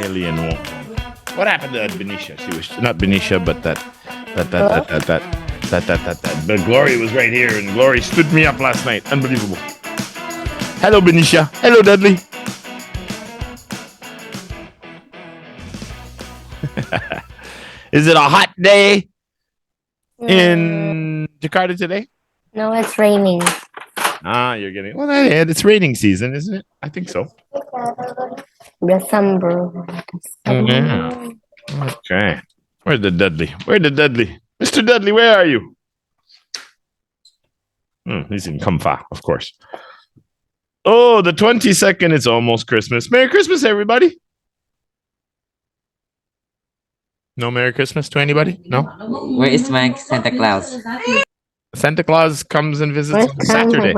Alien won't. What happened to that Benicia? She was not Benicia, but that. But Glory was right here, and Glory stood me up last night. Unbelievable. Hello, Benicia. Hello, Dudley. Is it a hot day in Jakarta today? No, it's raining. You're getting it's raining season, isn't it? I think so. December. Yeah. Okay. Where's the Dudley? Mr. Dudley, where are you? He's in Kamfa, of course. Oh, the 22nd, it's almost Christmas. Merry Christmas, everybody. No Merry Christmas to anybody? No? Where is my Santa Claus? Santa Claus comes and visits on Saturday.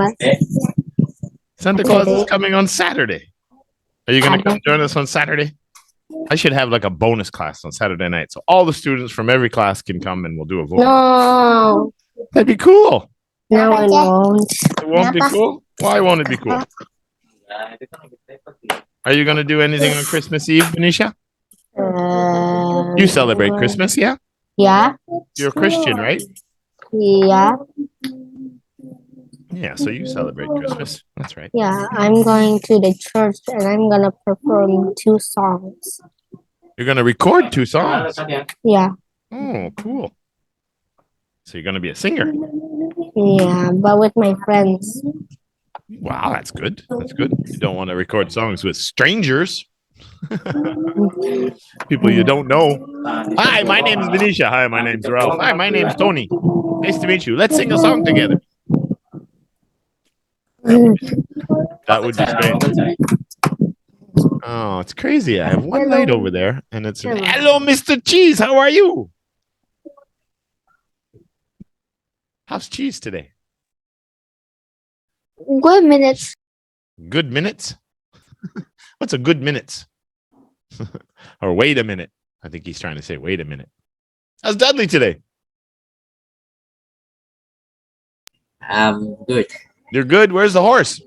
Santa Claus is coming on Saturday. Are you going to come join us on Saturday? I should have like a bonus class on Saturday night. So all the students from every class can come and we'll do a vote. No. That'd be cool. No, it won't. It won't be cool? Why won't it be cool? Are you going to do anything on Christmas Eve, Benicia? You celebrate Christmas, yeah? Yeah. You're a Christian, right? Yeah. Yeah, so you celebrate Christmas. That's right. Yeah, I'm going to the church and I'm going to perform 2 songs. You're going to record 2 songs? Yeah. Oh, cool. So you're going to be a singer? Yeah, but with my friends. Wow, that's good. That's good. You don't want to record songs with strangers. People you don't know. Hi, my name is Benicia. Hi, my name's Ralph. Hi, my name's Tony. Nice to meet you. Let's sing a song together. That would be strange. Oh, it's crazy. I have one light over there, and it's hello, Mr. Cheese. How are you? How's Cheese today? Good minutes. Good minutes? What's a good minutes? Or wait a minute. I think he's trying to say wait a minute. How's Dudley today? Good. You're good? Where's the horse?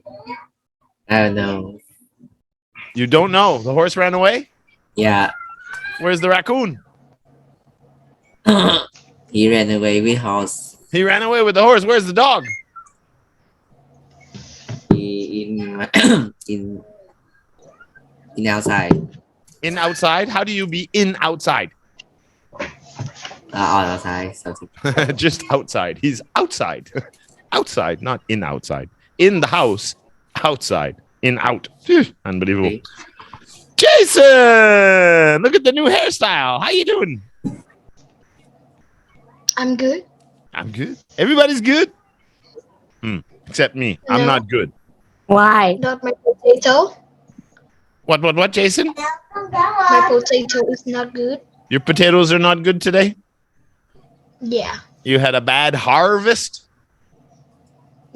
I don't know. You don't know? The horse ran away? Yeah. Where's the raccoon? He ran away with horse. He ran away with the horse. Where's the dog? He in outside. In outside? How do you be in outside? On outside. Something. Just outside. He's outside. Outside, not in outside. In the house, outside. In out. Unbelievable. Okay. Jason! Look at the new hairstyle. How you doing? I'm good. I'm good. Everybody's good? Except me. I'm No. not good. Why? Not my potato. What, Jason? My potato is not good. Your potatoes are not good today? Yeah. You had a bad harvest?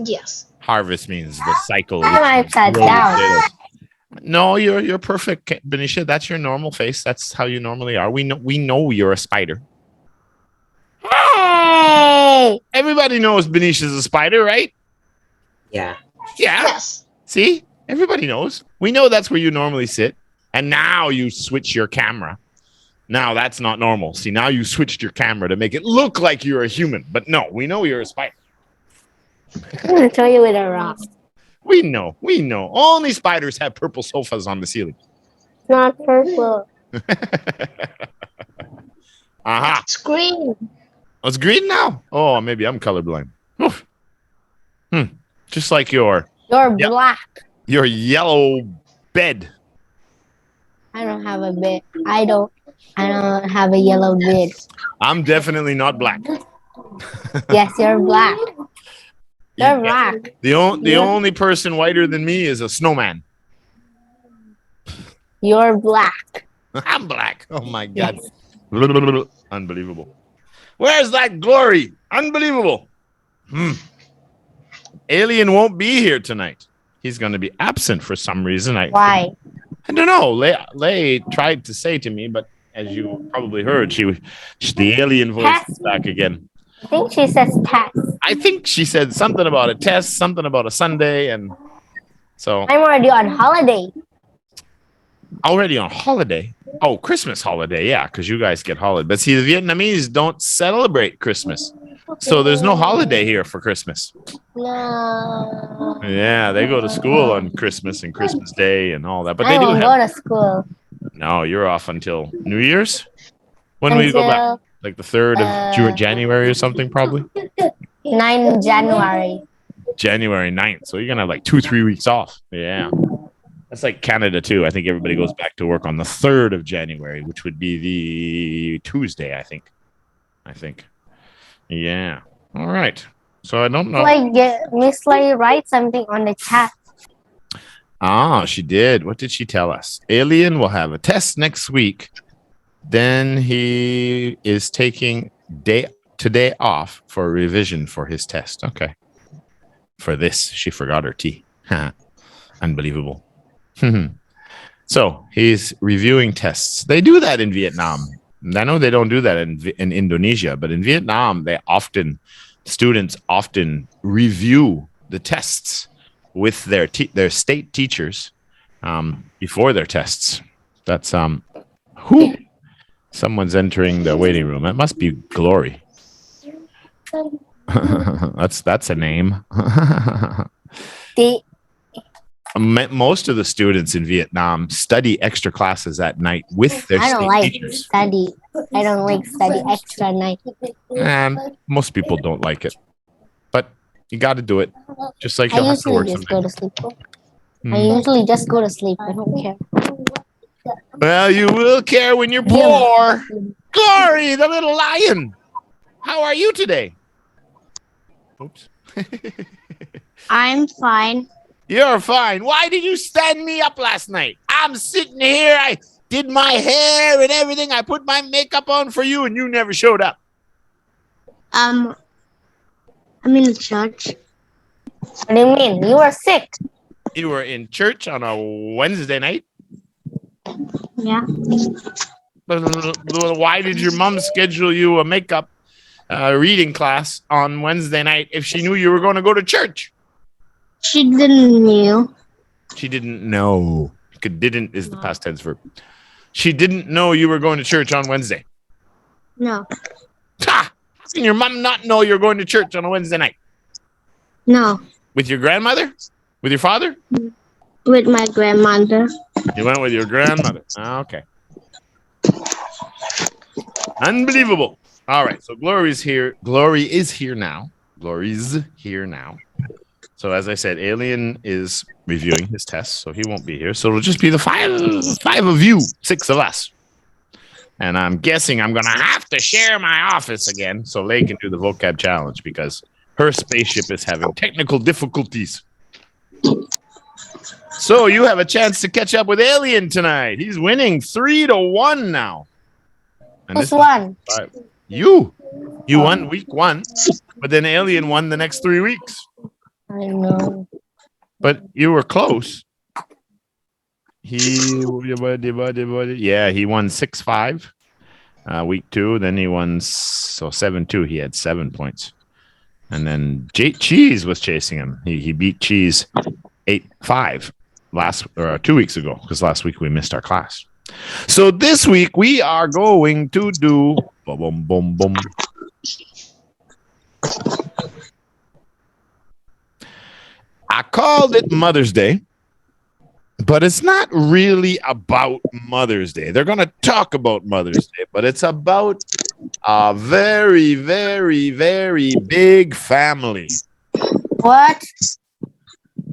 Yes. Harvest means the cycle. I'm upside down. No, you're perfect, Benicia. That's your normal face. That's how you normally are. We know you're a spider. Hey! Everybody knows Benicia's a spider, right? Yeah. Yeah. Yes. See? Everybody knows. We know that's where you normally sit. And now you switch your camera. Now that's not normal. See, now you switched your camera to make it look like you're a human. But no, we know you're a spider. I'm going to throw you with a rock. We know. Only spiders have purple sofas on the ceiling. It's not purple. Aha. It's green. Oh, it's green now? Oh, maybe I'm colorblind. Oof. Just like your You're black. yellow bed. I don't have a bed. I don't have a yellow bed. I'm definitely not black. Yes, you're black. You're black. The only person whiter than me is a snowman. You're black. I'm black. Oh my God. Unbelievable. Where's that Glory? Unbelievable. Alien won't be here tonight. He's going to be absent for some reason. Why? I don't know. Lei tried to say to me, but as you probably heard, the alien voice is back again. I think she says test. I think she said something about a test, something about a Sunday, and so I'm already on holiday. already on holiday. Oh, Christmas holiday. Yeah, because you guys get holiday. But see, the Vietnamese don't celebrate Christmas. So there's no holiday here for Christmas. No. Yeah, they go to school on Christmas and Christmas Day and all that. But I they do won't have. go to school No, you're off until New Year's. When will you go back? until Like the 3rd of January or something, probably? 9 January. January 9th. So you're going to have like 2-3 weeks off. Yeah. That's like Canada, too. I think everybody goes back to work on the 3rd of January, which would be the Tuesday, I think. Yeah. All right. So I don't know. Miss Lay write something on the chat. Ah, she did. What did she tell us? Alien will have a test next week. Then he is taking today off for revision for his test. Okay. For this, she forgot her T. Unbelievable. So he's reviewing tests. They do that in Vietnam. I know they don't do that in Indonesia, but in Vietnam, students often review the tests with their state teachers before their tests. That's who. Someone's entering the waiting room. It must be Glory. That's a name. Most of the students in Vietnam study extra classes at night with their state teachers. I don't like study extra night. Most people don't like it, but you got to do it. Just like you'll have to work just go to sleep. Hmm. I usually just go to sleep. I don't care. Well, you will care when you're poor. Glory, the little lion. How are you today? Oops. I'm fine. You're fine. Why did you stand me up last night? I'm sitting here. I did my hair and everything. I put my makeup on for you, and you never showed up. I'm in church. What do you mean? You were sick. You were in church on a Wednesday night? Yeah. Why did your mom schedule you a makeup reading class on Wednesday night if she knew you were going to go to church? She didn't know. She didn't know. Didn't is the past tense verb. She didn't know you were going to church on Wednesday. No. Ha! How can your mom not know you're going to church on a Wednesday night? No. With your grandmother? With your father? With my grandmother. You went with your grandmother. Okay. Unbelievable. All right. So Glory's here. Glory is here now. Glory's here now. So as I said, Alien is reviewing his tests, so he won't be here. So it'll just be the five of you, 6 of us. And I'm guessing I'm going to have to share my office again so Lay can do the vocab challenge because her spaceship is having technical difficulties. So you have a chance to catch up with Alien tonight. He's winning 3-1 now. And Who's won? You won week 1, but then Alien won the next 3 weeks. I know. But you were close. He won 6-5 week 2. Then he won 7-2. He had 7 points. And then Cheese was chasing him. He beat Cheese 8-5 2 weeks ago because last week we missed our class. So this week we are going to do boom, boom, boom. I called it Mother's Day, but it's not really about Mother's Day. They're going to talk about Mother's Day, but it's about a very, very, very big family. What?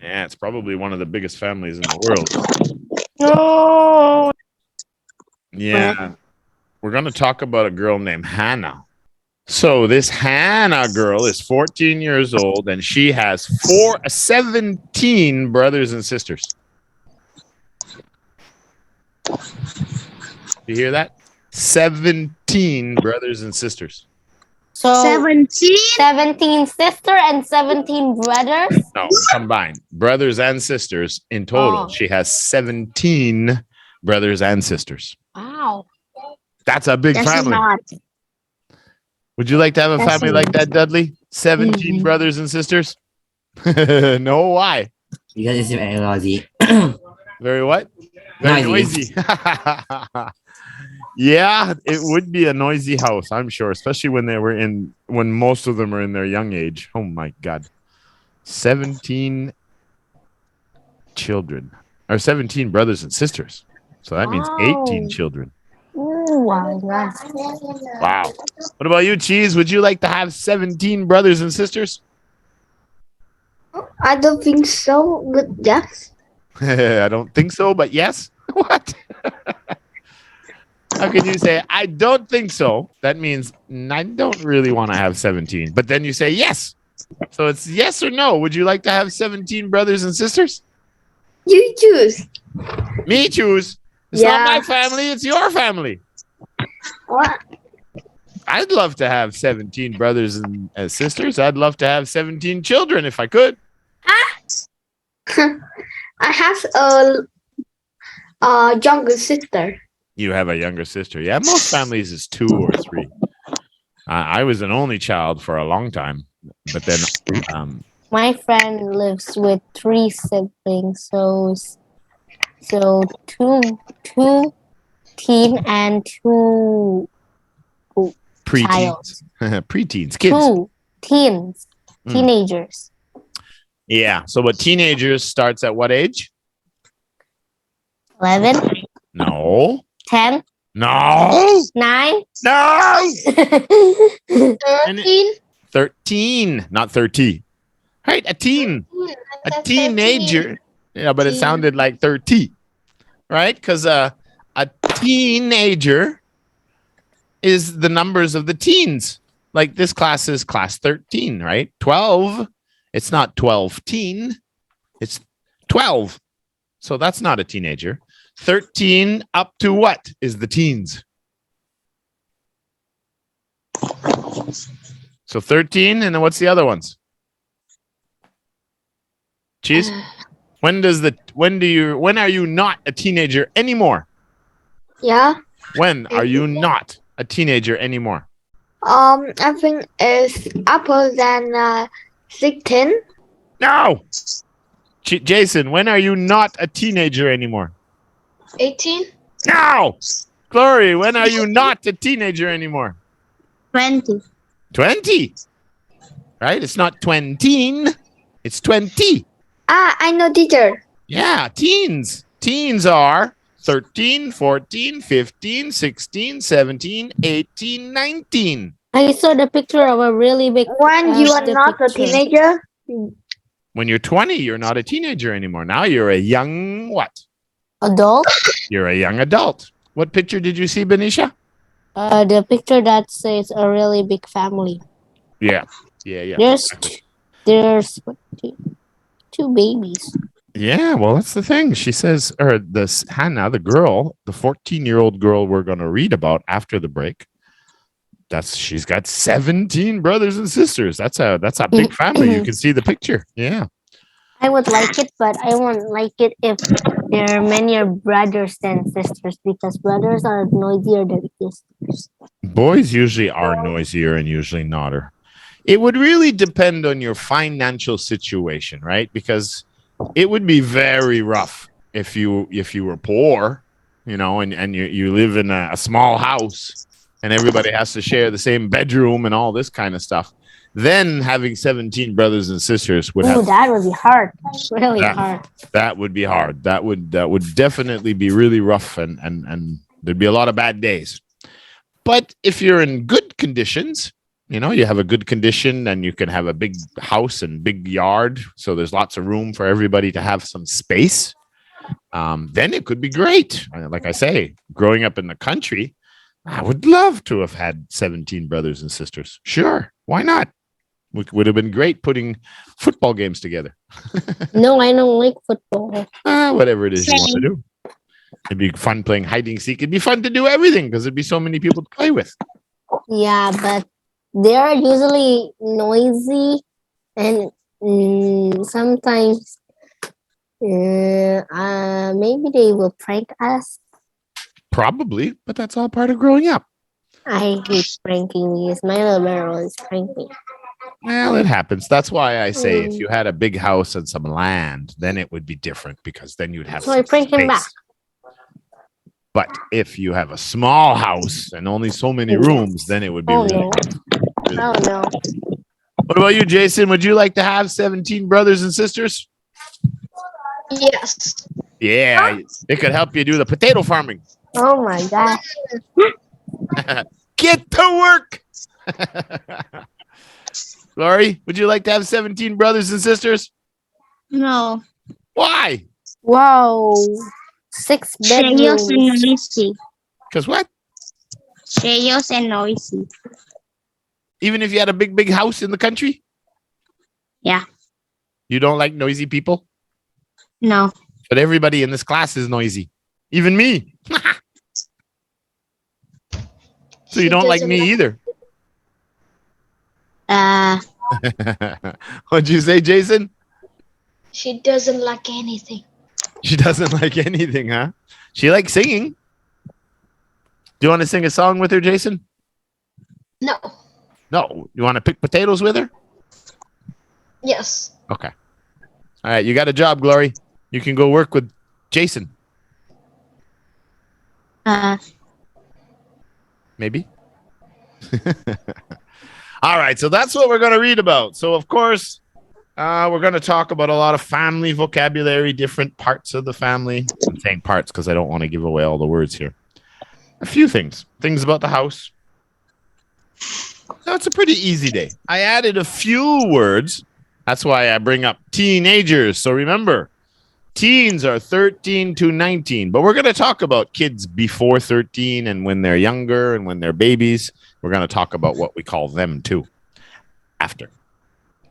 Yeah, it's probably one of the biggest families in the world. No. Yeah. We're going to talk about a girl named Hannah. So this Hannah girl is 14 years old, and she has 17 brothers and sisters. You hear that? 17 brothers and sisters. So 17? 17 sister and 17 brothers? No, combined. Brothers and sisters. In total, Oh. she has 17 brothers and sisters. Wow. That's a big family. Not. Would you like to have a That's family a like that, Dudley? 17 brothers and sisters? No, why? Because it's biology. Very what? Very Noisy. noisy. Yeah, it would be a noisy house, I'm sure, especially when most of them are in their young age. Oh my God. 17 children or 17 brothers and sisters. So that means 18 Wow. children. Wow. Wow. What about you, Cheese? Would you like to have 17 brothers and sisters? I don't think so, but yes. I don't think so, but yes. What? How can you say, I don't think so? That means I don't really want to have 17. But then you say yes. So it's yes or no. Would you like to have 17 brothers and sisters? You choose. Me choose. It's not my family. It's your family. What? I'd love to have 17 brothers and sisters. I'd love to have 17 children if I could. I have a younger sister. You have a younger sister. Yeah, most families is 2 or 3. I was an only child for a long time, but then My friend lives with 3 siblings, so 2 teen and 2 preteens, preteens, kids. 2 teens, teenagers. Yeah. So, but teenagers starts at what age? 11, No. 10, No. 9. No. 13. 13, not 30. Right, a teen. A teenager. Yeah, but it Teen. sounded like 30. Right? Because a teenager is the numbers of the teens. Like this class is class 13, right? 12. It's not 12 teen. It's 12. So that's not a teenager. 13 up to what is the teens? So 13, and then what's the other ones? Cheese? When are you not a teenager anymore? Yeah. When are you not a teenager anymore? I think it's upper than 16. No. Jason, when are you not a teenager anymore? 18. No. Glory, when are you not a teenager anymore? 20. 20. Right? It's not 20. It's 20. I know, teacher. Yeah, teens. Teens are 13, 14, 15, 16, 17, 18, 19. I saw the picture of a really big. When you are the not a picture. teenager, When you're 20, you're not a teenager anymore. Now you're a young what? Adult. You're a young adult. What picture did you see, Benicia? The picture that says a really big family. Yeah. Yeah. There's 2 babies. Yeah, well, that's the thing. She says, or this Hannah, the girl, the 14-year-old girl we're going to read about after the break. She's got 17 brothers and sisters. That's a big family. You can see the picture. Yeah. I would like it, but I won't like it if there are many brothers than sisters, because brothers are noisier than sisters. Boys usually are noisier and usually notter. It would really depend on your financial situation, right? Because it would be very rough if you were poor, and you live in a small house and everybody has to share the same bedroom and all this kind of stuff. Then having 17 brothers and sisters would have that would be hard. Really hard. That would be hard. That would definitely be really rough and there'd be a lot of bad days. But if you're in good conditions, you have a good condition and you can have a big house and big yard, so there's lots of room for everybody to have some space, then it could be great. Like I say, growing up in the country, I would love to have had 17 brothers and sisters. Sure, why not? Would have been great putting football games together. No, I don't like football. Whatever it is you want to do. It'd be fun playing hide and seek. It'd be fun to do everything because there'd be so many people to play with. Yeah, but they are usually noisy and sometimes maybe they will prank us. Probably, but that's all part of growing up. I hate pranking because my little brother always prank me. Well, it happens. That's why I say if you had a big house and some land, then it would be different because then you'd have So I some prank him space. back. But if you have a small house and only so many rooms, then it would be Oh really, no. really Oh no. What about you, Jason? Would you like to have 17 brothers and sisters? Yes. Yeah, it could help you do the potato farming. Oh my gosh. Get to work. Lori, would you like to have 17 brothers and sisters? No. Why? Wow. 6 Serious and bedrooms. noisy. Because what? Serious and noisy. Even if you had a big house in the country? Yeah. You don't like noisy people? No. But everybody in this class is noisy. Even me. So you don't like me either. What'd you say, Jason? She doesn't like anything. She doesn't like anything, huh? She likes singing. Do you want to sing a song with her, Jason? No. No. You want to pick potatoes with her? Yes. Okay. All right. You got a job, Glory. You can go work with Jason. Maybe. All right. So that's what we're going to read about. So, of course, we're going to talk about a lot of family vocabulary, different parts of the family. I'm saying parts because I don't want to give away all the words here. A few things about the house. So it's a pretty easy day. I added a few words. That's why I bring up teenagers. So remember, teens are 13 to 19, but we're going to talk about kids before 13 and when they're younger and when they're babies. We're going to talk about what we call them too after.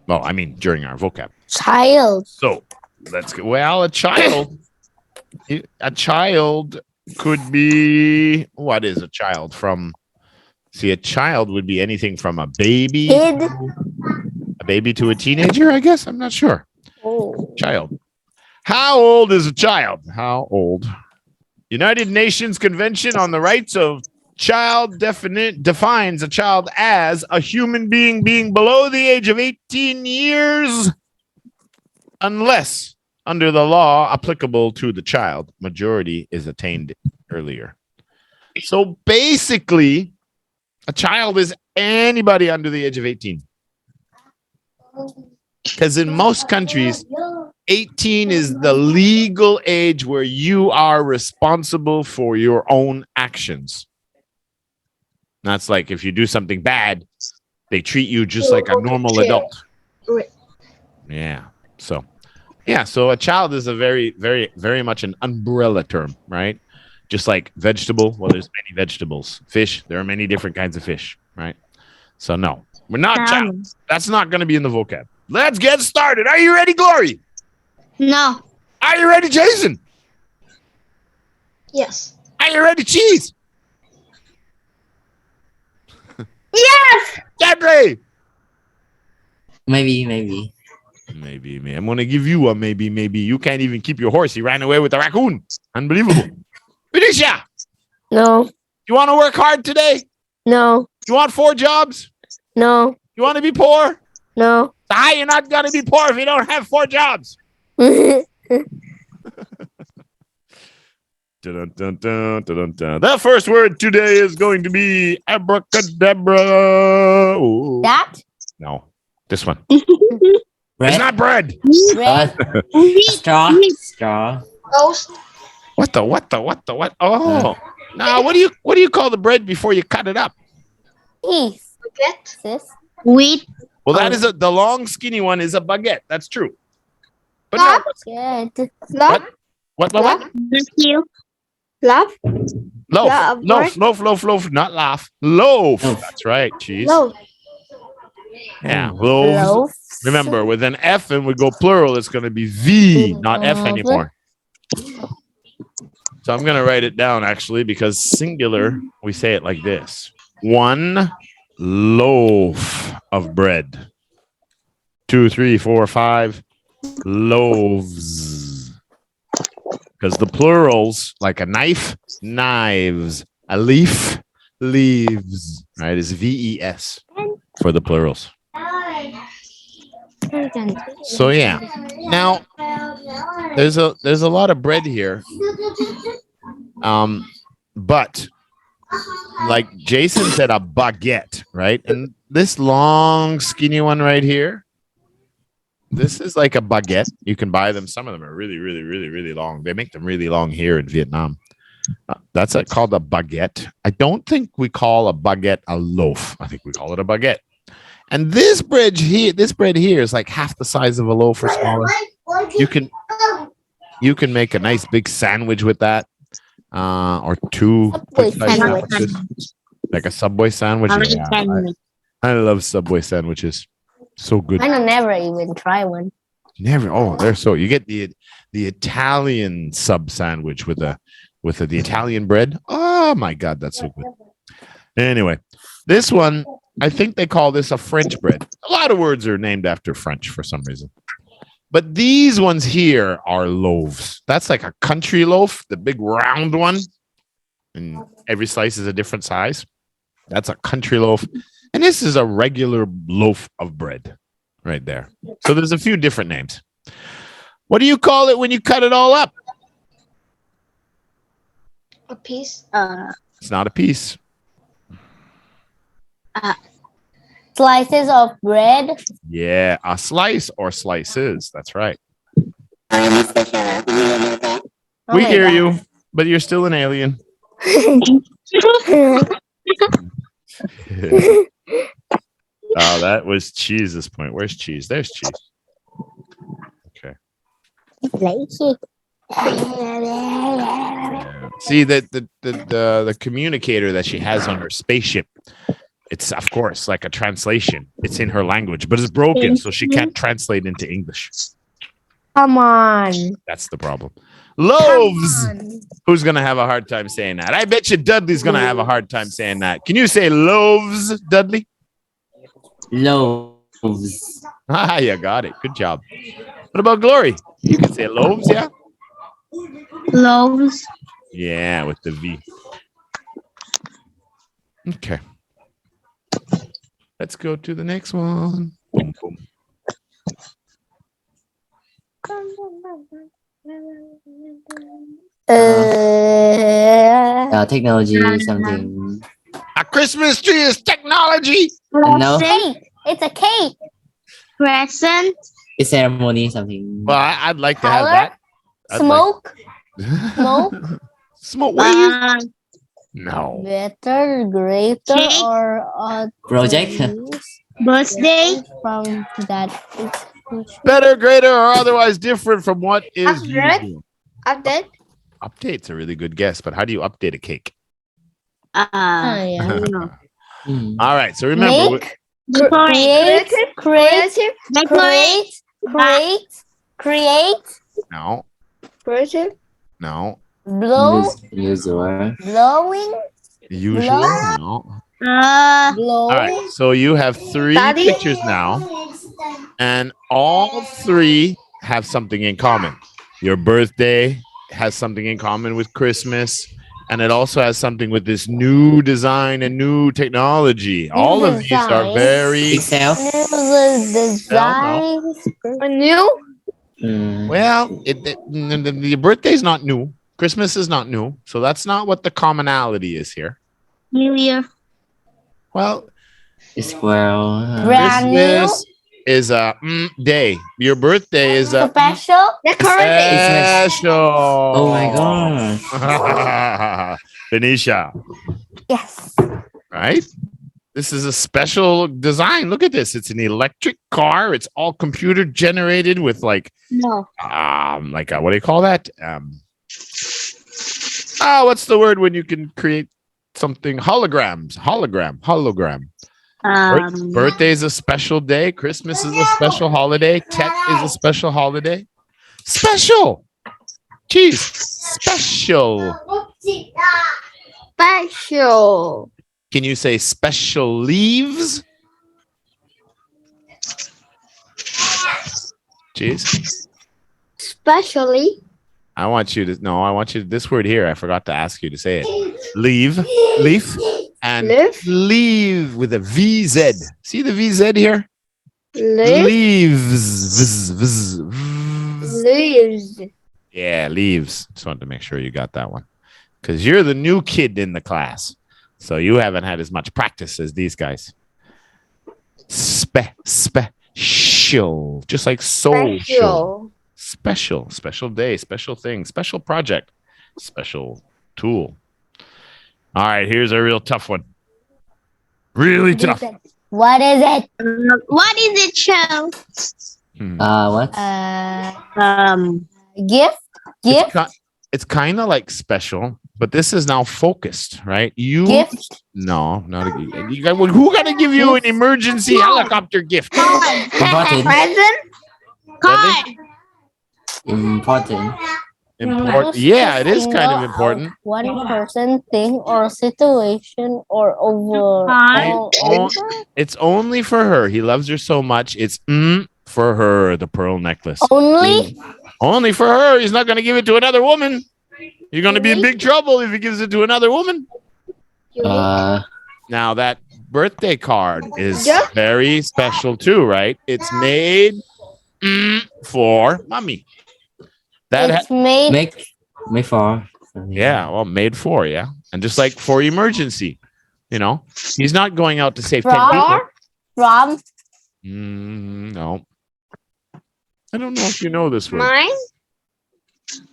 Well, I mean, during our vocab. Child. So let's go. Well, a child could be, what is a child from? See, a child would be anything from a baby, Kid. a baby to a teenager, I guess. I'm not sure. Oh. Child. How old is a child? How old? United Nations Convention on the Rights of Child defines a child as a human being below the age of 18 years unless under the law applicable to the child, majority is attained earlier. So basically, a child is anybody under the age of 18. Because in most countries, 18 is the legal age where you are responsible for your own actions. That's like if you do something bad, they treat you just like a normal adult. Yeah. So a child is a very, very, very much an umbrella term, right? Just like vegetable. Well, there's many vegetables. Fish, there are many different kinds of fish, right? So no, we're not child. That's not going to be in the vocab. Let's get started. Are you ready, Glory? No. Are you ready, Jason? Yes. Are you ready, Cheese? Yes. Debbie! Maybe. Maybe. I'm going to give you a maybe. You can't even keep your horse. He ran away with the raccoon. Unbelievable. Felicia, No. you want to work hard today? No. You want 4 jobs? No. You want to be poor? No. How you're not going to be poor if you don't have 4 jobs? Dun, dun, dun, dun, dun. The first word today is going to be abracadabra. Ooh. That? No, this one. Bread. It's not bread. Bread. Straw. Straw. Toast. What? Oh, now what do you call the bread before you cut it up? Baguette. Baguette. Sis. Wheat. Well, that is the long, skinny one is a baguette. That's true. But Love. Good. Love. what? Love. Loaf, not laugh. Loaf. Loaf. That's right. Cheese. Love. Yeah, loaves. Loaf. Remember, with an F and we go plural, it's going to be V, not F anymore. So I'm going to write it down, actually, because singular, we say it like this. 1 loaf of bread. 2, 3, 4, 5 loaves. Because the plurals, like a knife, knives. A leaf, leaves. Right? Is VES for the plurals. So yeah. Now there's a lot of bread here. But like Jason said, a baguette, right? And this long, skinny one right here, this is like a baguette. You can buy them. Some of them are really, really, really, really long. They make them really long here in Vietnam. That's called a baguette. I don't think we call a baguette a loaf. I think we call it a baguette. And this bread here is like half the size of a loaf or smaller. You can make a nice big sandwich with that, or two quick-sized sandwiches, like a Subway sandwich. Yeah, I love Subway sandwiches. So good. I don't never even try one. Never. Oh, they're so. You get the Italian sub sandwich with the Italian bread. Oh my God, that's so good. Anyway, this one, I think they call this a French bread. A lot of words are named after French for some reason. But these ones here are loaves. That's like a country loaf, the big round one. And every slice is a different size. That's a country loaf. And this is a regular loaf of bread right there. So there's a few different names. What do you call it when you cut it all up? A piece. It's not a piece. Slices of bread. Yeah, a slice or slices. That's right. Oh We my hear God. you, but you're still an alien. Oh, that was Cheese's point. Where's Cheese? There's Cheese. Okay. See the communicator that she has on her spaceship. It's of course like a translation. It's in her language, but it's broken, so she can't translate into English. Come on. That's the problem. Loaves. Who's gonna have a hard time saying that? I bet you Dudley's gonna have a hard time saying that. Can you say loaves, Dudley? Loaves. Ah, you got it. Good job. What about Glory? You can say loaves, yeah? Loaves. Yeah, with the V. Okay. Let's go to the next one. Boom, boom. Technology something. A Christmas tree is technology. No, Cake. It's a cake. Present. it's ceremony something. Well, I'd like to have Color. that. I'd Smoke. like- Smoke. Smoke. What are you? Uh, No. better, greater, Cake. or Project. Birthday. from that. Better, greater, or otherwise different from what is Upgrade. usual. Update. Update's a really good guess, but how do you update a cake? Oh, yeah. Hmm. All right. So remember, Make, Decorate. create, Creative. create, no, Creative. no, blow, User. blowing, usual, Blow. no. blow. All right. So you have three Daddy? pictures now, and all three have something in common. Your birthday has something in common with Christmas, and it also has something with this new design and new technology. All of these are design. very Itself. New designs. New. Hmm. well. Your birthday is not new. Christmas is not new, so that's not what the commonality is here. New Year. Well, Squirrel. Brand new. Christmas is a day. Your birthday is a Special. Decorative. special. Oh my gosh. Benicia, Yes. right? This is a special design. Look at this. It's an electric car. It's all computer generated with like No. what do you call that? What's the word when you can create something? Holograms. Hologram. Birthday is a special day. Christmas is a special holiday. Tet is a special holiday. Special. Jeez. Special. Special. Can you say special leaves? Jeez. Especially. I want you to, this word here, I forgot to ask you to say it. Leave, leaf, and Live. leave with a VZ. See the VZ here? Live. Leaves. Vzz, vzz, vzz. Leaves. Yeah, leaves. Just wanted to make sure you got that one. because you're the new kid in the class. So you haven't had as much practice as these guys. Special. Just like social. Special day, special thing, special project, special tool. All right, here's a real tough one. Really tough. What is it? What is it, show? What? Gift? Gift? It's kind of like special, but this is now focused, right? Gift? No, not a gift. Who got to give you an emergency helicopter gift? Important. Present? Card. Important. Important. Yeah, it is kind of important. One person, thing, or situation, or over. It's only for her. He loves her so much. It's for her, the pearl necklace. Only? Only for her. He's not going to give it to another woman. You're going to be in big trouble if he gives it to another woman. Now, that birthday card is very special too, right? It's made for mommy. It's made. Make for. Yeah, well, made for, yeah. And just like for emergency, you know, he's not going out to save 10 people. From? No. I don't know if you know this word. Mine?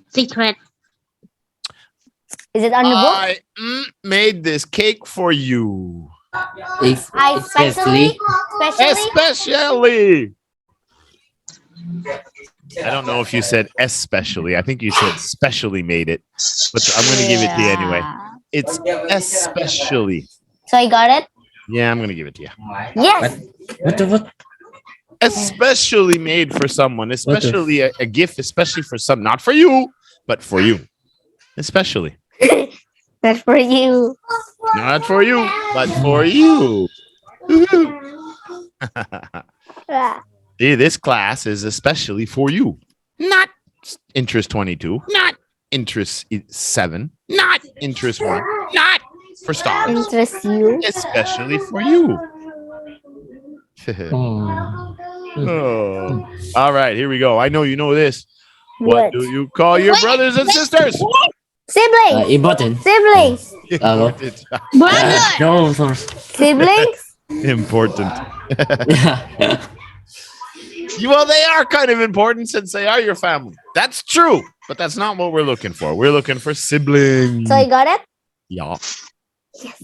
Secret. Is it on the book? I made this cake for you. Especially? Especially. I don't know if you said especially. I think you said specially made it. But I'm going to give it to you anyway. It's especially. So I got it? Yeah, I'm going to give it to you. Yes. What? Especially made for someone. Especially a gift, especially for some. Not for you, but for you. Especially. That's for you. Not for you, but for you. See, this class is especially for you. Not interest 22. Not interest 7. Not interest 1. Not for stars. Interest you. Especially for you. Oh. All right, here we go. I know you know this. What do you call your brothers and sisters? Siblings. Important. Siblings. Brother. Siblings. Important. Well, they are kind of important since they are your family. That's true, but that's not what we're looking for. We're looking for siblings. So you got it? Yeah.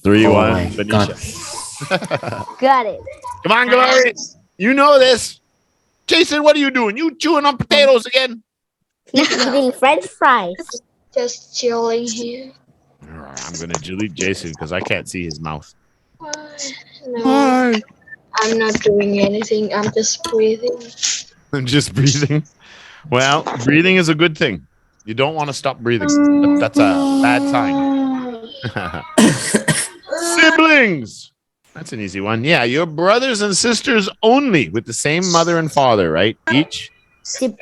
3-1. God. Benicia. Got it. Come on, Glory. You know this. Jason, what are you doing? You chewing on potatoes again? He's eating French fries. Just chilling here. I'm going to delete Jason because I can't see his mouth. No, Hi. I'm not doing anything. I'm just breathing. I'm just breathing. Well, breathing is a good thing. You don't want to stop breathing. That's a bad sign. Siblings. That's an easy one. Yeah, your brothers and sisters only with the same mother and father, right? Each of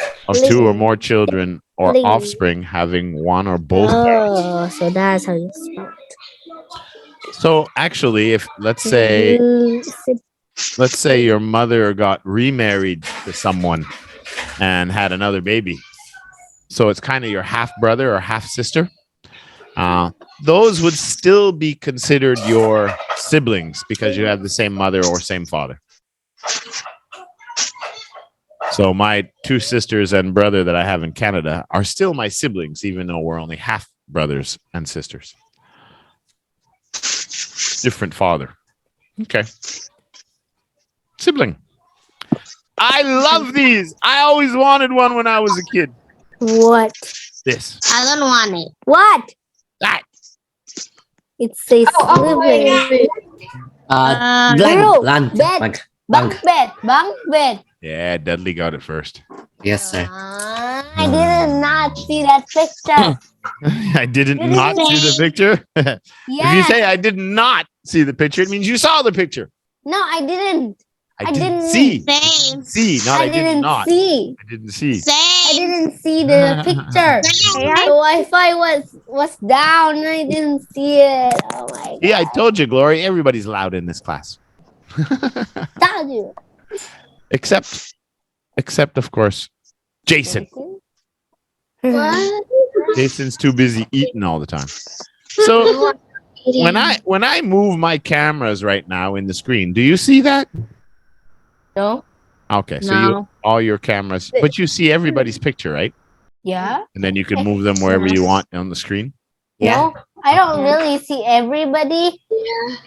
2 or more children or offspring having one or both parents. Oh, so that's how you spell it. So actually, if let's say your mother got remarried to someone and had another baby, so it's kind of your half brother or half sister. Those would still be considered your siblings because you have the same mother or same father. So my 2 sisters and brother that I have in Canada are still my siblings, even though we're only half brothers and sisters. Different father. Okay. Sibling. I love these. I always wanted one when I was a kid. What? This. I don't want it. What? That. It says sibling. Bunk bed. Yeah, Dudley got it first. Yes, sir. I did not see that picture. I didn't not see the picture. If you say I did not see the picture, it means you saw the picture. No, I didn't. I didn't see. Same. See, not I did not. See. I didn't see. I Same. didn't see the picture. The Wi-Fi was down. And I didn't see it. Oh my god. Yeah, I told you, Glory. Everybody's loud in this class. Told you. Except of course, Jason. What? Jason's too busy eating all the time. So when I move my cameras right now in the screen, do you see that? No. Okay, so No. all your cameras, but you see everybody's picture, right? Yeah. And then you can move them wherever you want on the screen. No, I don't really see everybody. If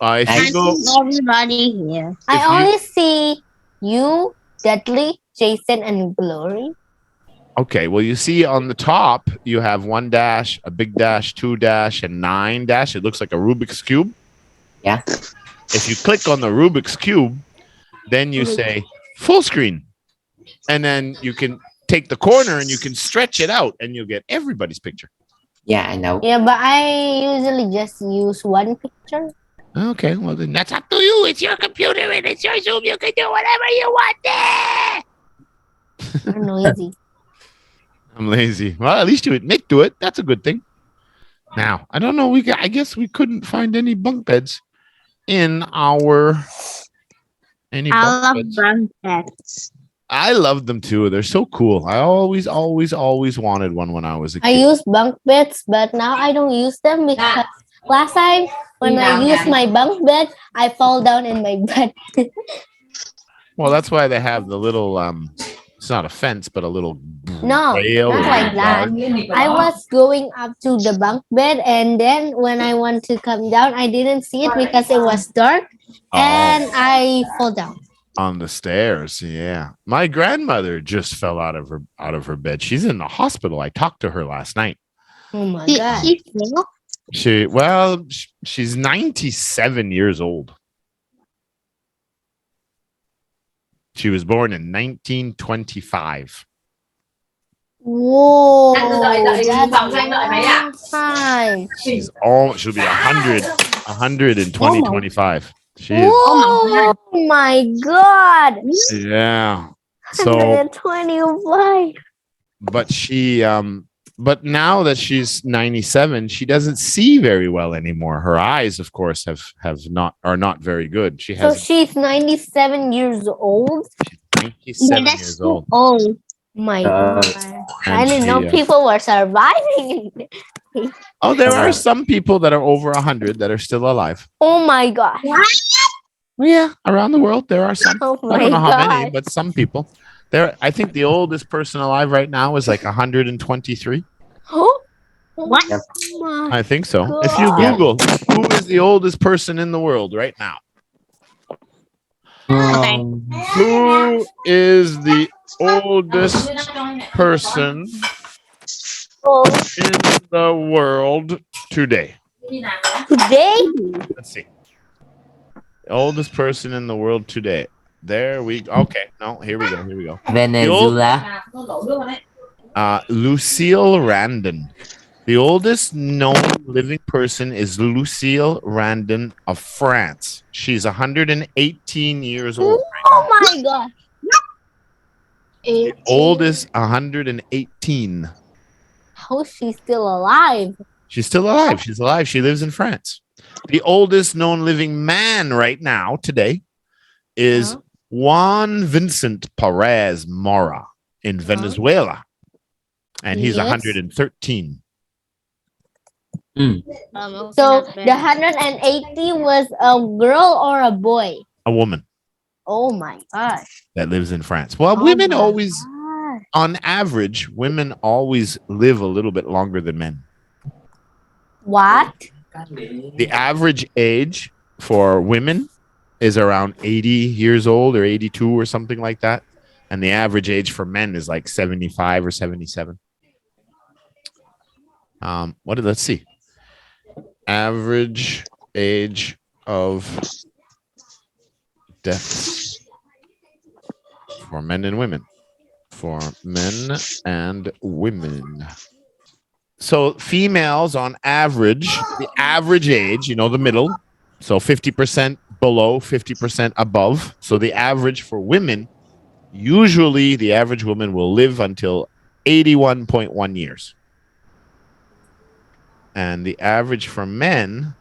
I you go, see everybody here. I If you- only see you, Dudley, Jason, and Glory. okay, well, you see on the top, you have 1 dash, a big dash, 2 dash, and 9 dash. It looks like a Rubik's Cube. Yeah. If you click on the Rubik's Cube, then you say full screen. And then you can take the corner and you can stretch it out and you'll get everybody's picture. Yeah, I know. Yeah, but I usually just use one picture. Okay, well, then that's up to you. It's your computer and it's your Zoom. You can do whatever you want there. I'm noisy. I'm lazy. Well, at least you admit to it. That's a good thing. Now, I don't know. I guess we couldn't find any bunk beds in our. I love bunk beds. I love them too. They're so cool. I always wanted one when I was a kid. I use bunk beds, but now I don't use them because last time when I used my bunk bed, I fall down in my bed. Well, that's why they have the little it's not a fence, but a little No, rail not or like that. guard. I was going up to the bunk bed, and then when I want to come down, I didn't see it because it was dark, and I fall down. On the stairs. Yeah. My grandmother just fell out of her bed. She's in the hospital. I talked to her last night. Oh my Did god! she feel? She's 97 years old. She was born in 1925. Whoa, that's a long time. She'll be 100 in 2025. She is. Oh my god! Yeah. So 125. but now that she's 97, she doesn't see very well anymore. Her eyes, of course, are not very good. She So has she's 97 years old. 97 That's years too old. old. My Uh, god! I And didn't know she, people were surviving. oh, there are some people that are over 100 that are still alive. Oh my god! Yeah, around the world there are some. Oh I my don't know how many, god! but some people. There, I think the oldest person alive right now is like 123. Oh What? my! I think so. If you Yeah. Google who is the oldest person in the world right now, who is the oldest person in the world today? Today? Let's see. The oldest person in the world today. There we go. Okay. No, here we go. Venezuela. Lucille Randon. The oldest known living person is Lucille Randon of France. She's 118 years old. Oh my god! The oldest 118. How is she still alive? She's still alive. She's alive. She lives in France. The oldest known living man right now today is Juan Vincent Perez Mora in Venezuela. And he's Yes. 113. So the 180 was a girl or a boy? A woman Oh my gosh! that lives in France. Well, Oh women my always, gosh. on average, women always live a little bit longer than men. What? The average age for women is around 80 years old or 82 or something like that. And the average age for men is like 75 or 77. Let's see. Average age of death for men and women. For men and women. So females on average, the average age, the middle. So 50% below, 50% above. So the average for women, usually the average woman will live until 81.1 years. And the average for men,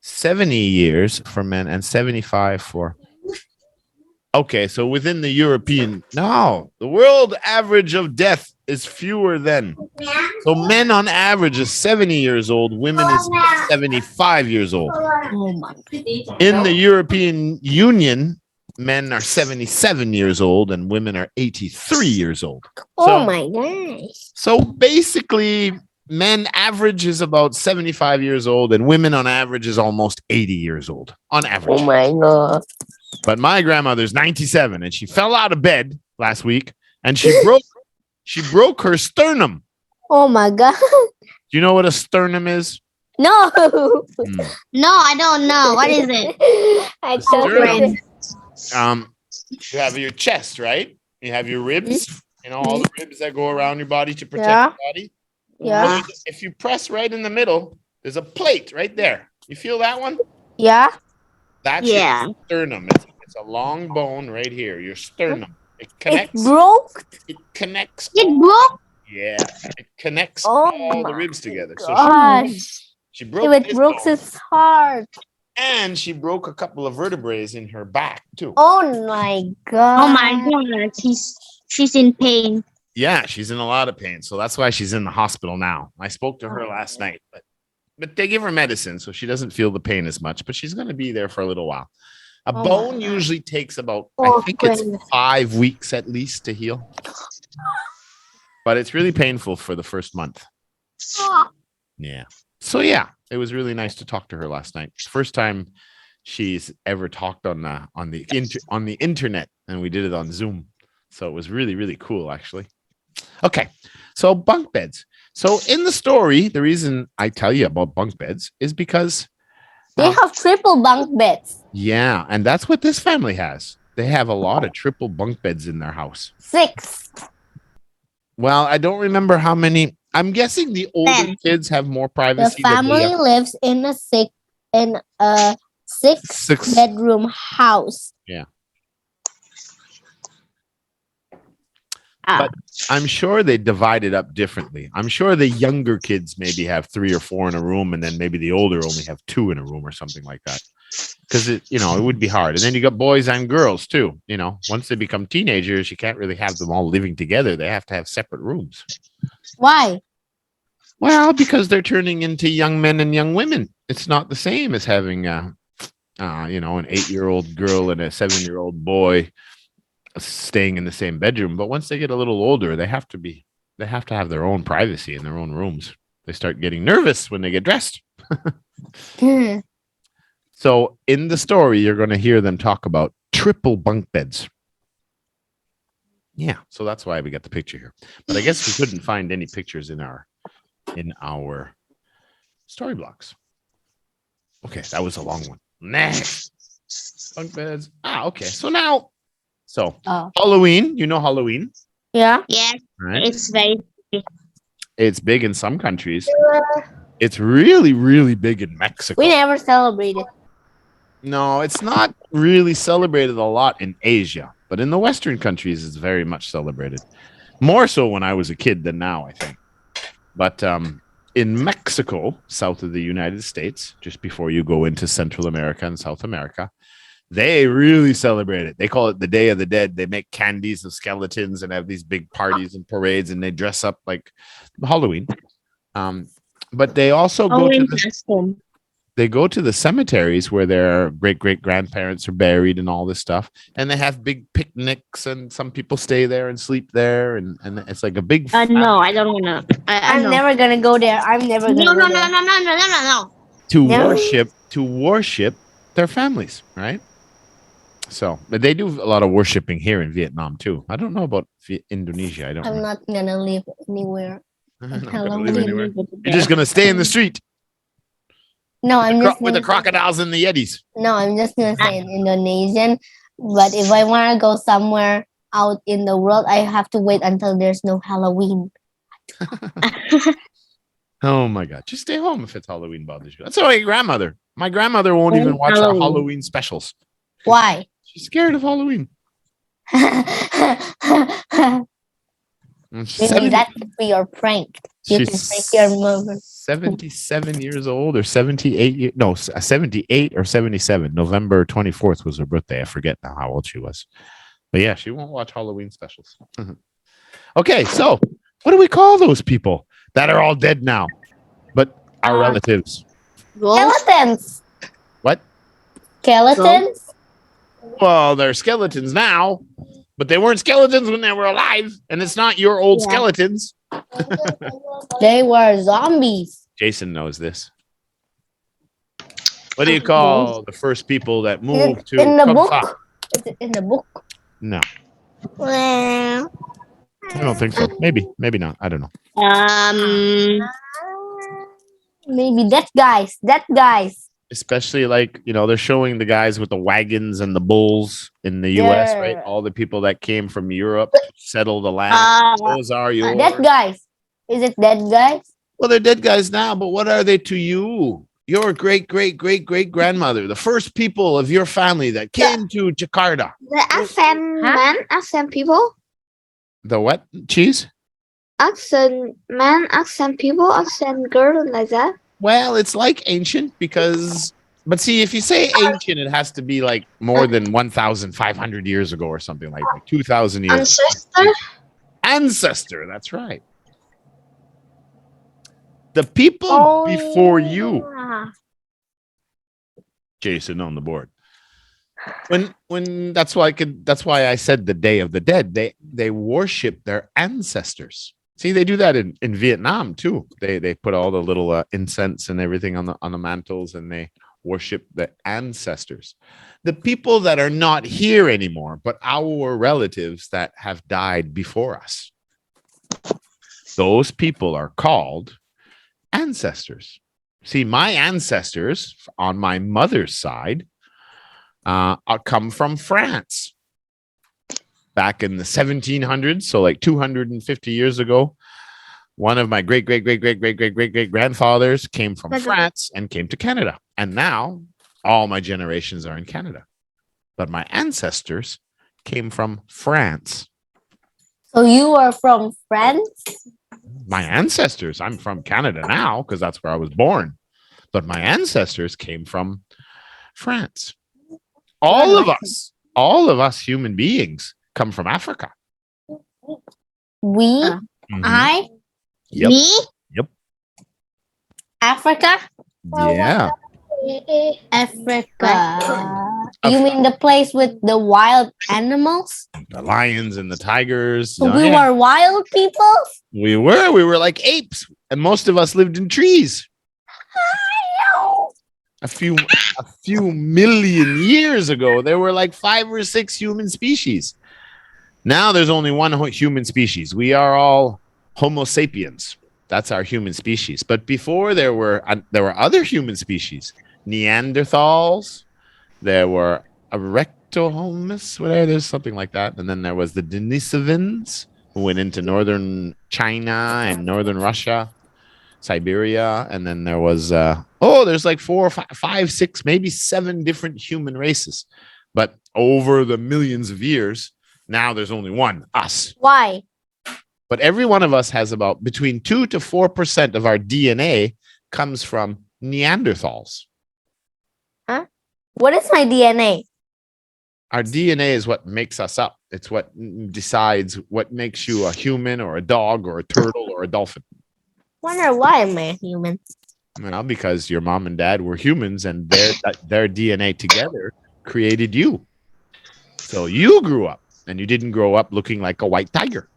70 years for men and 75 for Okay, so within the European, no, the world average of death is fewer than. So men on average is 70 years old, women is 75 years old. Oh my. In the European Union, men are 77 years old and women are 83 years old. Oh my gosh. So basically, men average is about 75 years old and women on average is almost 80 years old on average. Oh my god. But my grandmother's 97 and she fell out of bed last week and she broke her sternum. Oh my god. Do you know what a sternum is? No. No, I don't know. What is it? I Sternum. don't. You have your chest, right? You have your ribs, all the ribs that go around your body to protect Yeah. your body. Yeah. Well, if you press right in the middle, there's a plate right there. You feel that one? Yeah. That's Yeah. your sternum. It's a long bone right here. Your sternum. It It connects. broke. It connects. It broke. Yeah, it connects Oh all the my ribs together. So Gosh. she broke It this broke bone, his heart. and she broke a couple of vertebrae in her back too. Oh my god. Oh my god. She's in pain. Yeah, she's in a lot of pain, so that's why she's in the hospital now. I spoke to her last night, but they give her medicine, so she doesn't feel the pain as much. But she's going to be there for a little while. A Oh my bone God. usually takes about, Oh, I think it's goodness. 5 weeks at least to heal. But it's really painful for the first month. Yeah. So yeah, it was really nice to talk to her last night. First time she's ever talked on the internet, and we did it on Zoom. So it was really, really cool, actually. Okay, so bunk beds. So in the story, the reason I tell you about bunk beds is because They have triple bunk beds. yeah, and that's what this family has. They have a lot of triple bunk beds in their house. 6. Well, I don't remember how many. I'm guessing the older 10. kids have more The privacy. than the family young- lives in a 6 Six. bedroom house. But I'm sure they divide it up differently. I'm sure the younger kids maybe have 3 or 4 in a room, and then maybe the older only have 2 in a room or something like that. Because it would be hard. And then you got boys and girls too. Once they become teenagers, you can't really have them all living together. They have to have separate rooms. Why? Well, because they're turning into young men and young women. It's not the same as having an 8-year-old girl and a 7-year-old boy staying in the same bedroom. But once they get a little older, they have to have their own privacy in their own rooms. They start getting nervous when they get dressed. So in the story, you're going to hear them talk about triple bunk beds. Yeah, so that's why we got the picture here. But I guess we couldn't find any pictures in our story blocks. Okay, that was a long one. Next. Bunk beds. Okay. So Halloween, Halloween, Yeah. Yes, right? it's very. It's big in some countries. It's really, really big in Mexico. We never celebrated. No, it's not really celebrated a lot in Asia, but in the Western countries, it's very much celebrated. More so when I was a kid than now, I think. But in Mexico, south of the United States, just before you go into Central America and South America, they really celebrate it. They call it the Day of the Dead. They make candies of skeletons and have these big parties and parades, and they dress up like Halloween. But they also go to the cemeteries where their great-great-grandparents are buried and all this stuff. And they have big picnics, and some people stay there and sleep there. And it's like a big... No, I don't want to. I'm never gonna go there. I'm never gonna No, go no, there. no, no, no, no, no, no. to worship their families, right? So, but they do a lot of worshiping here in Vietnam too. I don't know about Indonesia. I don't I'm know. not gonna live anywhere. I'm not gonna Halloween. live anywhere. You're just gonna stay in the street No, I'm just with the gonna- crocodiles and the yetis. No, I'm just gonna say in Indonesian. But if I wanna go somewhere out in the world, I have to wait until there's no Halloween. Oh my God! Just stay home if it's Halloween bothers you. That's my grandmother. My grandmother won't even watch the Halloween specials. Why? She's scared of Halloween. And she's Maybe 70 that could be your prank. You can she's prank your mother. 77 years old or 78. No, 78 or 77. November 24th was her birthday. I forget now how old she was. But yeah, she won't watch Halloween specials. Okay, so what do we call those people that are all dead now, but are relatives? Skeletons. What? Skeletons. Well, they're skeletons now, but they weren't skeletons when they were alive, and it's not your old skeletons. They were zombies. Jason knows this. What do you call the first people that moved to in the book? Kumfa? Is it in the book? No, Well, I don't think so. Maybe not. I don't know. Maybe that guys. Especially like, they're showing the guys with the wagons and the bulls in the US, right? All the people that came from Europe to settle the land. Those are yours. Dead guys. Is it dead guys? Well, they're dead guys now, but what are they to you? Your great grandmother, the first people of your family that came to Jakarta. the accent man, accent people, The what? Cheese? accent man, accent people, accent girl, like that. Well, it's like ancient but see, if you say ancient, it has to be like more than 1,500 years ago or something like 2,000 years. Ancestor, that's right. The people before you, Jason on the board. When that's why I said the Day of the Dead. They worship their ancestors. See, they do that in Vietnam too. They put all the little incense and everything on the mantles, and they worship the ancestors. The people that are not here anymore, but our relatives that have died before us. Those people are called ancestors. See, my ancestors on my mother's side come from France. Back in the 1700s, so like 250 years ago, one of my great grandfathers came from France and came to Canada. And now all my generations are in Canada. But my ancestors came from France. So you are from France? My ancestors, I'm from Canada now because that's where I was born. But my ancestors came from France. All of us human beings come from Africa. We? I? Yep. Me? Yep. Africa? Yeah. Africa. You mean the place with the wild animals? The lions and the tigers. So we were wild people? We were like apes, and most of us lived in trees. A few million years ago, there were like 5 or 6 human species. Now there's only one human species. We are all Homo sapiens. That's our human species. But before there were other human species. Neanderthals. There were Erectohomus, whatever, there's something like that. And then there was the Denisovans, who went into northern China and northern Russia, Siberia. And then there was there's like 4, 5, 6, maybe 7 different human races. But over the millions of years, now there's only one, us. Why? But every one of us has about between 2 to 4% of our DNA comes from Neanderthals. Huh? What is my DNA? Our DNA is what makes us up. It's what decides what makes you a human or a dog or a turtle or a dolphin. Wonder why am I a human? Well, because your mom and dad were humans, and their DNA together created you. So you grew up, and you didn't grow up looking like a white tiger.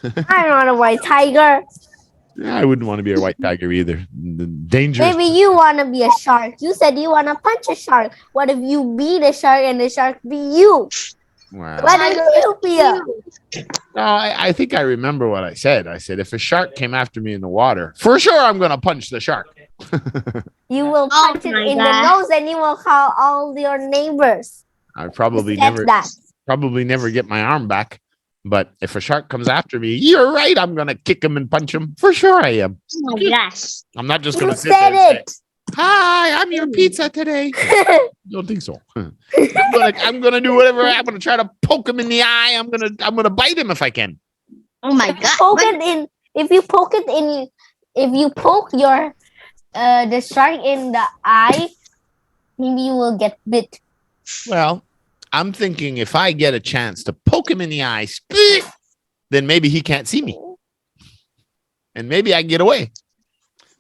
I'm not a white tiger. I wouldn't want to be a white tiger either. Dangerous. Maybe you want to be a shark. You said you want to punch a shark. What if you beat a shark and the shark be you? Wow. What if you be a... No, I think I remember what I said. I said, if a shark came after me in the water, for sure I'm going to punch the shark. You will punch it in the nose and you will call all your neighbors. I probably That's never get my arm back. But if a shark comes after me, you're right. I'm going to kick him and punch him. For sure I am. Oh my gosh. I'm not just going to sit said there and it. say, hi, I'm your pizza today. Don't think so. I'm gonna do whatever. I'm gonna try to poke him in the eye. I'm gonna bite him if I can. Oh my god. If you poke it if you poke your the shark in the eye, maybe you will get bit. Well, I'm thinking if I get a chance to poke him in the eye, split, then maybe he can't see me. And maybe I can get away.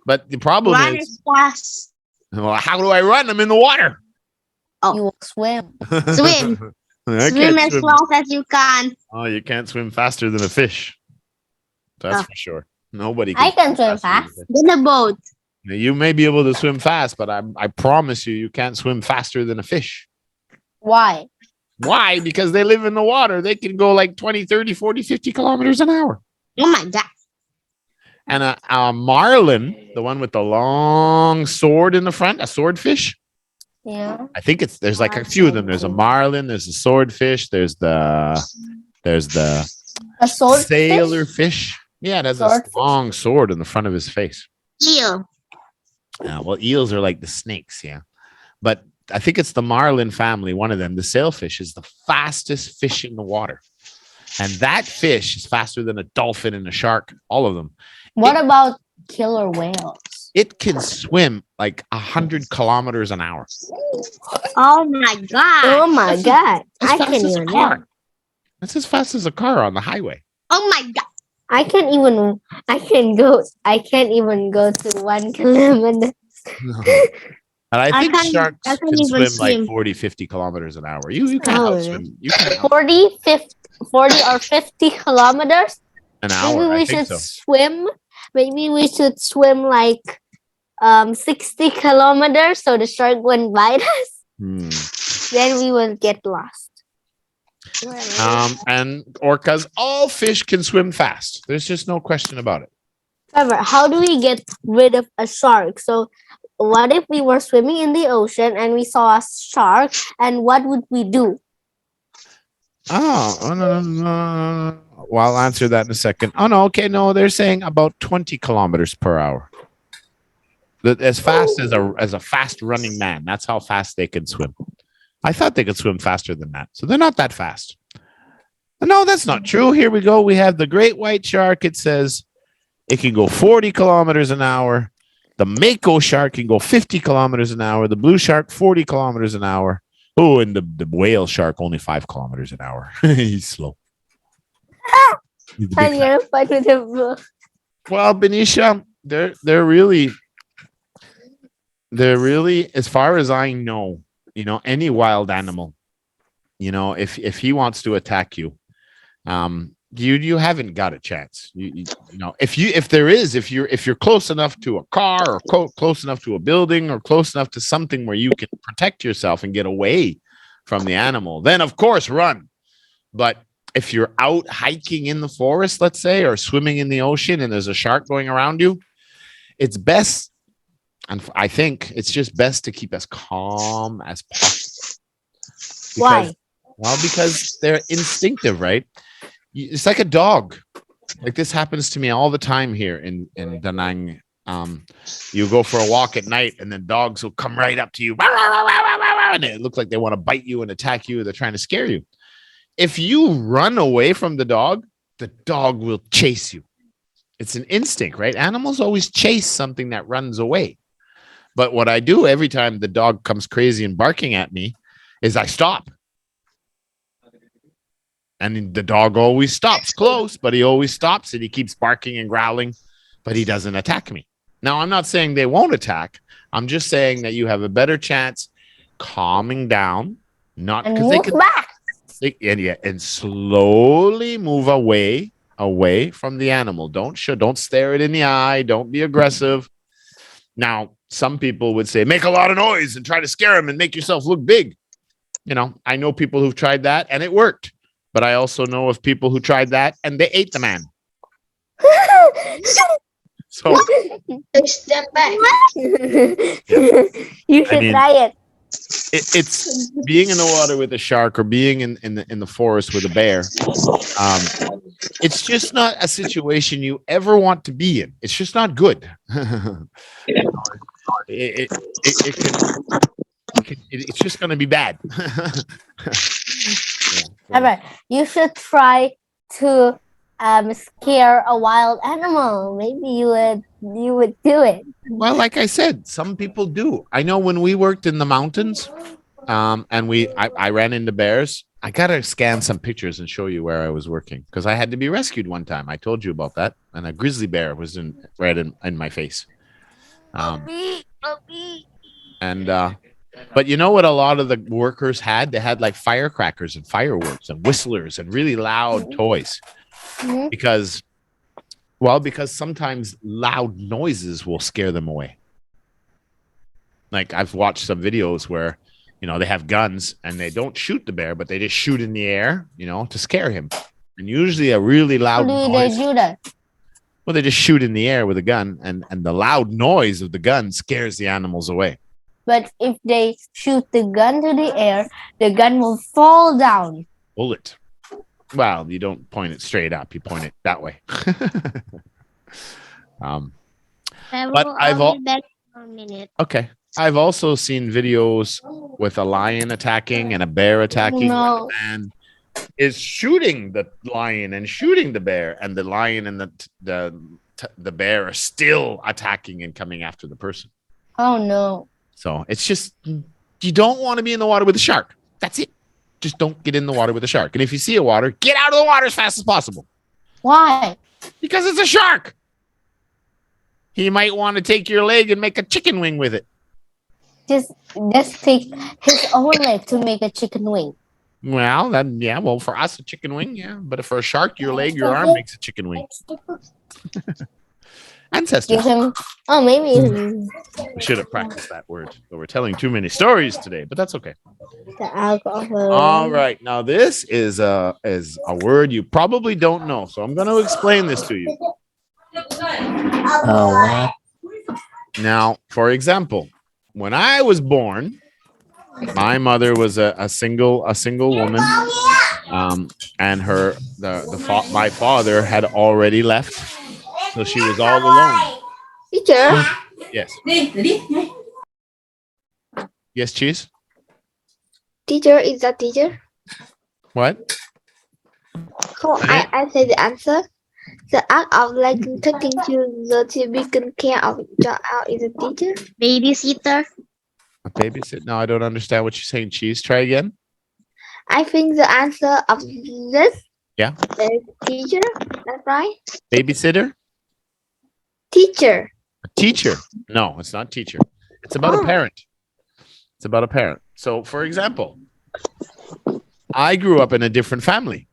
But the problem Run is, fast. well, how do I run? I'm in the water. You will swim. Swim. I Swim can't as swim. fast as you can. Oh, you can't swim faster than a fish. That's Oh. for sure. Nobody I can faster swim than a fast. fish. Get a boat. Now, you may be able to swim fast, but I promise you can't swim faster than a fish. Why? Why? Because they live in the water. They can go like 20, 30, 40, 50 kilometers an hour. Oh my god. And a marlin, the one with the long sword in the front, a swordfish. Yeah. I think there's like a few of them. There's a marlin, there's a swordfish, there's the A sword sailor fish. Yeah, there's a Swordfish. long sword in the front of his face. Eel. Well, eels are like the snakes, yeah. But I think it's the marlin family, one of them. The sailfish is the fastest fish in the water. And that fish is faster than a dolphin and a shark, all of them. What about killer whales? It can swim like 100 kilometers an hour. Oh my god. Oh my god! As I fast can't as a even. car. That's as fast as a car on the highway. Oh my god. I can't even. I can't even go to 1 kilometer. And I think can't- sharks I can't can even swim like swim. 40, 50 kilometers an hour. You can't Oh, outswim. You can't 40 or 50 kilometers. an Maybe hour. we I should think so. swim. Maybe we should swim like 60 kilometers so the shark won't bite us. Hmm. Then we will get lost. And orcas, all fish can swim fast. There's just no question about it. Trevor, how do we get rid of a shark? So, what if we were swimming in the ocean and we saw a shark, and what would we do? No. Well, I'll answer that in a second. Oh, no. Okay. No, they're saying about 20 kilometers per hour. As fast as a fast running man. That's how fast they can swim. I thought they could swim faster than that. So they're not that fast. No, that's not true. Here we go. We have the great white shark. It says it can go 40 kilometers an hour. The mako shark can go 50 kilometers an hour. The blue shark, 40 kilometers an hour. Oh, and the whale shark, only 5 kilometers an hour. He's slow. He's a big And you're fine with the Well, Benicia, they're really, as far as I know, any wild animal, if he wants to attack you, you haven't got a chance. If you're close enough to a car or close enough to a building or close enough to something where you can protect yourself and get away from the animal, then of course run. But if you're out hiking in the forest, let's say, or swimming in the ocean and there's a shark going around you, it's best, and I think it's just best to keep as calm as possible. Why? Well, because they're instinctive, right? It's like a dog. Like this happens to me all the time here in Da Nang. You go for a walk at night and then dogs will come right up to you. And it looks like they want to bite you and attack you. They're trying to scare you. If you run away from the dog will chase you. It's an instinct, right? Animals always chase something that runs away. But what I do every time the dog comes crazy and barking at me is I stop. And the dog always stops close, but he always stops and he keeps barking and growling, but he doesn't attack me. Now, I'm not saying they won't attack. I'm just saying that you have a better chance calming down, not And because they move can back. and slowly move away from the animal. Don't stare it in the eye. Don't be aggressive. Now, some people would say, make a lot of noise and try to scare him and make yourself look big. I know people who've tried that and it worked. But I also know of people who tried that and they ate the man. So Step back. You should try it. it's being in the water with a shark or being in the forest with a bear. It's just not a situation you ever want to be in. It's just not good. It's just going to be bad. Trevor, you should try to scare a wild animal, maybe you would do it. Well, like I said, some people do. I know when we worked in the mountains, and I ran into bears. I gotta scan some pictures and show you where I was working because I had to be rescued one time. I told you about that, and a grizzly bear was right in my face. But you know what? A lot of the workers had, they had like firecrackers and fireworks and whistlers and really loud toys because sometimes loud noises will scare them away. Like I've watched some videos where, they have guns and they don't shoot the bear, but they just shoot in the air, to scare him. And usually a really loud How do noise. they do that? Well, they just shoot in the air with a gun, and the loud noise of the gun scares the animals away. But if they shoot the gun to the air, the gun will fall down. Bullet. Well, you don't point it straight up; you point it that way. But I'll be back for a minute. Okay. I've also seen videos with a lion attacking and a bear attacking. No. Where the man is shooting the lion and shooting the bear, and the lion and the bear are still attacking and coming after the person. Oh no. So it's just, you don't want to be in the water with a shark. That's it. Just don't get in the water with a shark. And if you see a water, get out of the water as fast as possible. Why? Because it's a shark. He might want to take your leg and make a chicken wing with it. Just take his own leg to make a chicken wing. Well, then, yeah. Well, for us, a chicken wing, yeah. But for a shark, your leg, your arm makes a chicken wing. Ancestors. Give him. Oh, maybe We should have practiced that word. But we're telling too many stories today, but that's okay. the alcohol. All right. Now, this is a word you probably don't know. So I'm going to explain this to you. Oh, what? Now, for example, when I was born, my mother was a single woman, and my father had already left, so she was all alone. Teacher, Yes. Yes, Cheese. teacher is that teacher? What? Come on, I say the answer. The act of taking children to be care of child is a teacher. Babysitter. A babysit? No, I don't understand what you're saying. Cheese. Try again. I think the answer of this Yeah. is teacher. That's right. Babysitter. Teacher. A teacher. No, it's not teacher. It's about a parent. It's about a parent. So, for example, I grew up in a different family.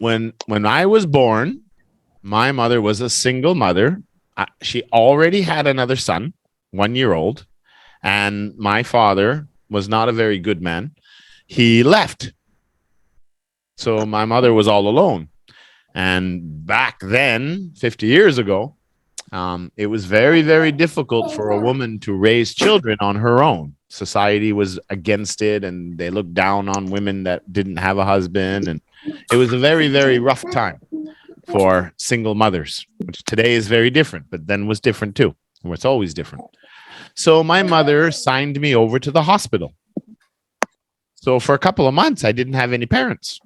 When I was born, my mother was a single mother. She already had another son, 1 year old, and my father was not a very good man. He left. So my mother was all alone. And back then, 50 years ago, it was very, very difficult for a woman to raise children on her own. Society was against it, and they looked down on women that didn't have a husband. And it was a very, very rough time for single mothers, which today is very different, but then was different too. And it's always different. So my mother signed me over to the hospital. So for a couple of months, I didn't have any parents.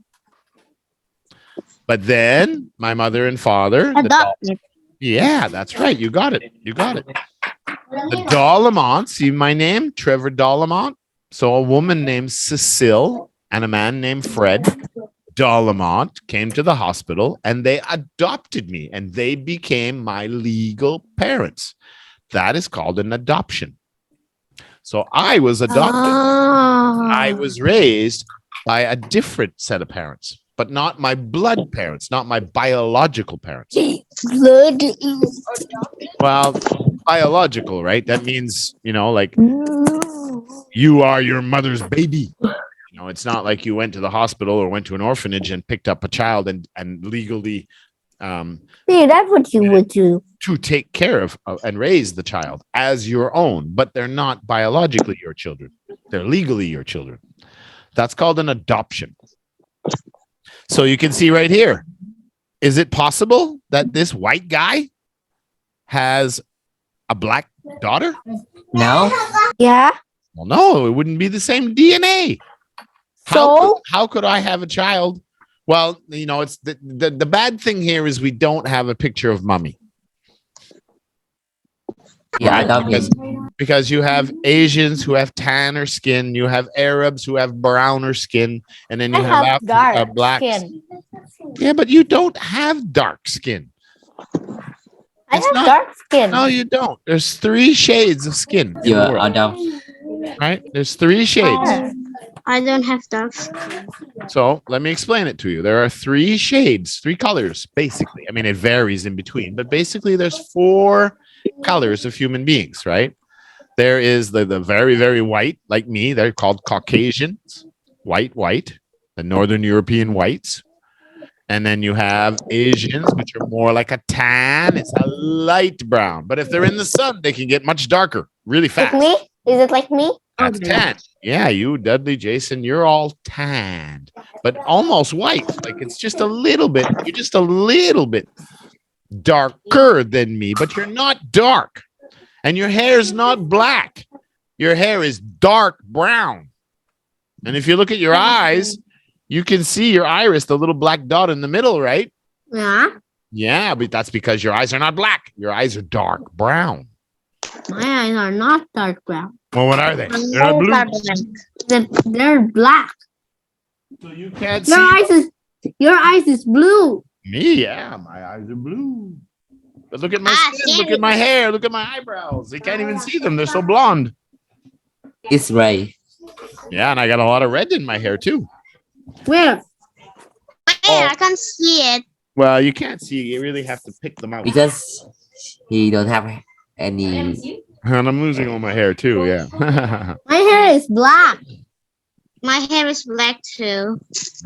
But then my mother and father, yeah, that's right. You got it. You got it. The Dollemont, see my name, Trevor Dollemont. So a woman named Cecile and a man named Fred Dollemont came to the hospital, and they adopted me, and they became my legal parents. That is called an adoption. So I was adopted. I was raised by a different set of parents, but not my blood parents, not my biological parents. Blood. Well, biological, right? That means, like you are your mother's baby. It's not like you went to the hospital or went to an orphanage and picked up a child and legally See, that's what you would do. to take care of and raise the child as your own, but they're not biologically your children. They're legally your children. That's called an adoption. So you can see right here, is it possible that this white guy has a black daughter? No? Yeah. Well, no, it wouldn't be the same DNA. How could I have a child? Well, you know, it's the bad thing here is we don't have a picture of mummy. Yeah, I Right? got it. Because you have Asians who have tanner skin, you have Arabs who have browner skin, and then you I have, have dark blacks. skin. Yeah, but you don't have dark skin. I It's have not- dark skin. No, you don't. There's 3 shades of skin in the You're world, Adam. right? There's 3 shades. I don't have dark. So let me explain it to you. There are 3 shades, 3 colors, basically. I mean, it varies in between, but basically there's 4 colors of human beings, right? There is the very, very white, like me. They're called Caucasians, white, the Northern European whites. And then you have Asians, which are more like a tan. It's a light brown. But if they're in the sun, they can get much darker really Like fast. me? Is it like me? That's tan. Yeah, you, Dudley, Jason, you're all tanned, but almost white. Like it's just a little bit, you're just a little bit darker than me, but you're not dark. And your hair is not black. Your hair is dark brown. And if you look at your eyes, you can see your iris, the little black dot in the middle, right? Yeah. Yeah, but that's because your eyes are not black. Your eyes are dark brown. My eyes are not dark brown. Well, what are they? They're not blue. They're black. So you can't Your see your eyes is blue. me. Yeah, my eyes are blue. But look at my skin, look at my hair, look at my eyebrows. You can't even see them. They're so blonde. It's right. Yeah, and I got a lot of red in my hair too. Where? Oh. I can't see it. Well, you can't see. You really have to pick them out. Because he don't have any. And I'm losing all my hair too. Yeah. My hair is black. My hair is black too.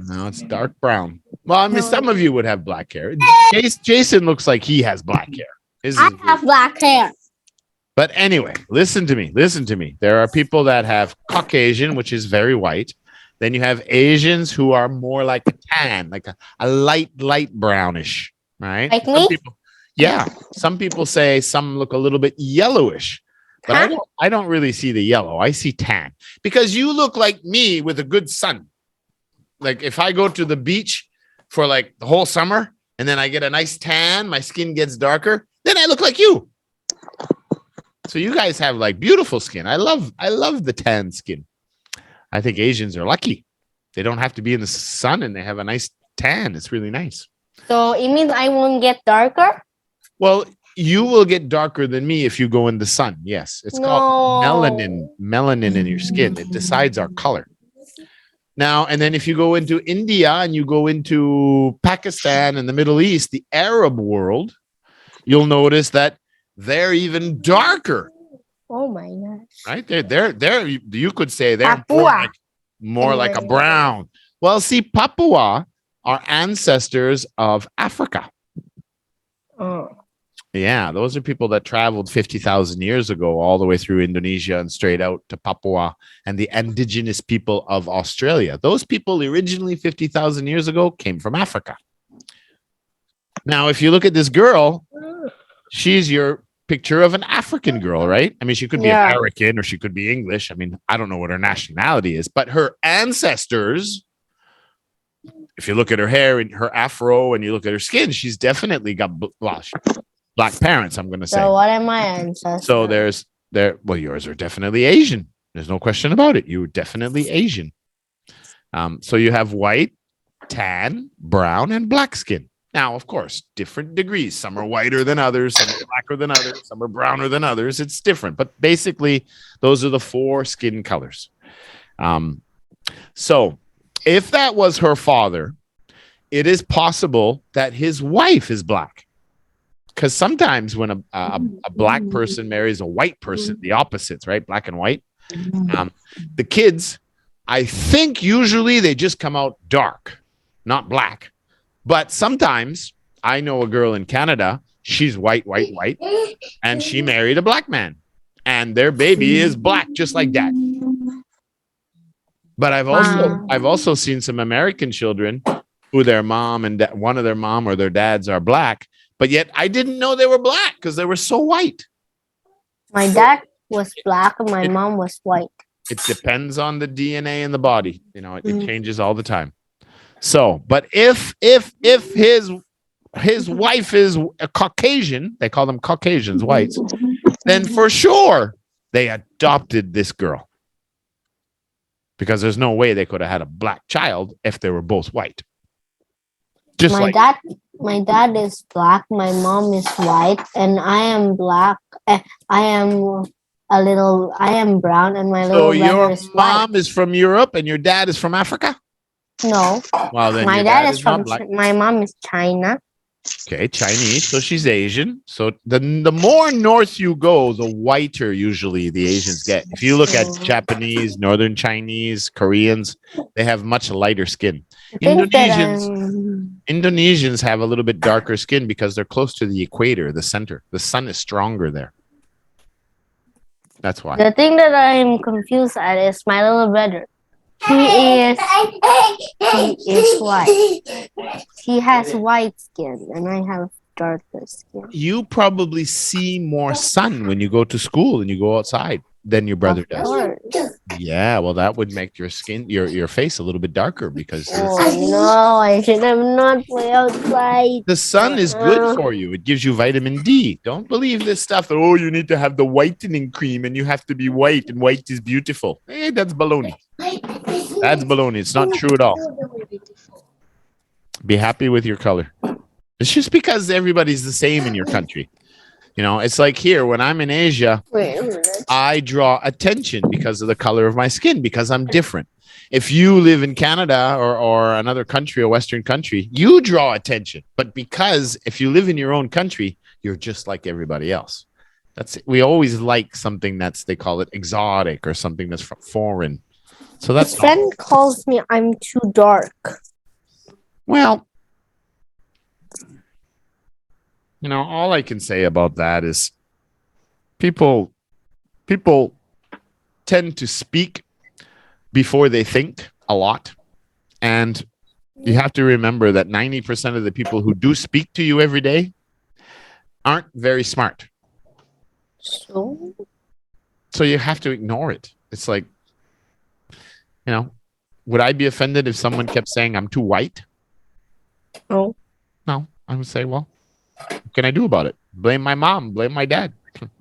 No, it's dark brown. Well, I mean, some of you would have black hair. Jason looks like he has black hair. I have black hair. But anyway, listen to me. Listen to me. There are people that have Caucasian, which is very white. Then you have Asians who are more like a tan, like a light brownish, right? Like Some me? people, yeah. Some people say some look a little bit yellowish, but I don't really see the yellow. I see tan because you look like me with a good sun. Like if I go to the beach for like the whole summer and then I get a nice tan, my skin gets darker, then I look like you. So you guys have like beautiful skin. I love the tan skin. I think Asians are lucky. They don't have to be in the sun and they have a nice tan. It's really nice. So it means I won't get darker? Well, you will get darker than me if you go in the sun. Yes. It's called melanin in your skin. It decides our color. Now, and then if you go into India and you go into Pakistan and the Middle East, the Arab world, you'll notice that they're even darker. Oh my gosh. Right? They're you could say they're Papua. more like a brown. Well, see, Papua are ancestors of Africa. Oh. Yeah, those are people that traveled 50,000 years ago all the way through Indonesia and straight out to Papua and the indigenous people of Australia. Those people originally 50,000 years ago came from Africa. Now, if you look at this girl, she's your picture of an African girl, right? I mean, she could be American or she could be English. I mean, I don't know what her nationality is, but her ancestors, if you look at her hair and her afro and you look at her skin, she's definitely got black parents, I'm going to say. So what am I ancestors? So well, yours are definitely Asian. There's no question about it. You're definitely Asian. So you have white, tan, brown, and black skin. Now, of course, different degrees. Some are whiter than others, some are blacker than others, some are browner than others. It's different. But basically, those are the 4 skin colors. So if that was her father, it is possible that his wife is black. Because sometimes when a black person marries a white person, the opposites, right? Black and white. The kids, I think usually they just come out dark, not black. But sometimes I know a girl in Canada, she's white, and she married a black man. And their baby is black, just like that. But I've also seen some American children who their mom and one of their mom or their dads are black, but yet I didn't know they were black because they were so white. My dad was black and my mom was white. It depends on the DNA in the body. You know, it changes all the time. So, but if his wife is a Caucasian, they call them Caucasians, whites, then for sure they adopted this girl. Because there's no way they could have had a black child if they were both white. Just My like dad is black, my mom is white, and I am black. I am brown, and my so little your brother is white. mom is from Europe and your dad is from Africa? No, Well, then my your dad is not from. black. My mom is China. Okay, Chinese. So she's Asian. So the more north you go, the whiter usually the Asians get. If you look at Japanese, Northern Chinese, Koreans, they have much lighter skin. Indonesians have a little bit darker skin because they're close to the equator, the center. The sun is stronger there. That's why. The thing that I'm confused at is my little brother. He is white. He has white skin, and I have darker skin. You probably see more sun when you go to school and you go outside than your brother Of does. course. Yeah, well, that would make your skin, your face a little bit darker because Oh no, I should have not play outside. the sun is good for you. It gives you vitamin D. Don't believe this stuff that, oh, you need to have the whitening cream and you have to be white and white is beautiful. That's baloney. That's baloney. It's not true at all. Be happy with your color. It's just because everybody's the same in your country. You know, it's like here when I'm in Asia, Wait a minute. I draw attention because of the color of my skin, because I'm different. If you live in Canada or another country, a Western country, you draw attention. But because if you live in your own country, you're just like everybody else. That's it. We always like something they call it exotic or something that's foreign. So My that's friend calls me I'm too dark. well, you know, all I can say about that is people tend to speak before they think a lot. And you have to remember that 90% of the people who do speak to you every day aren't very smart. So So you have to ignore it. It's like, you know, would I be offended if someone kept saying I'm too white? No. No, I would say, well, what can I do about it? Blame my mom, blame my dad.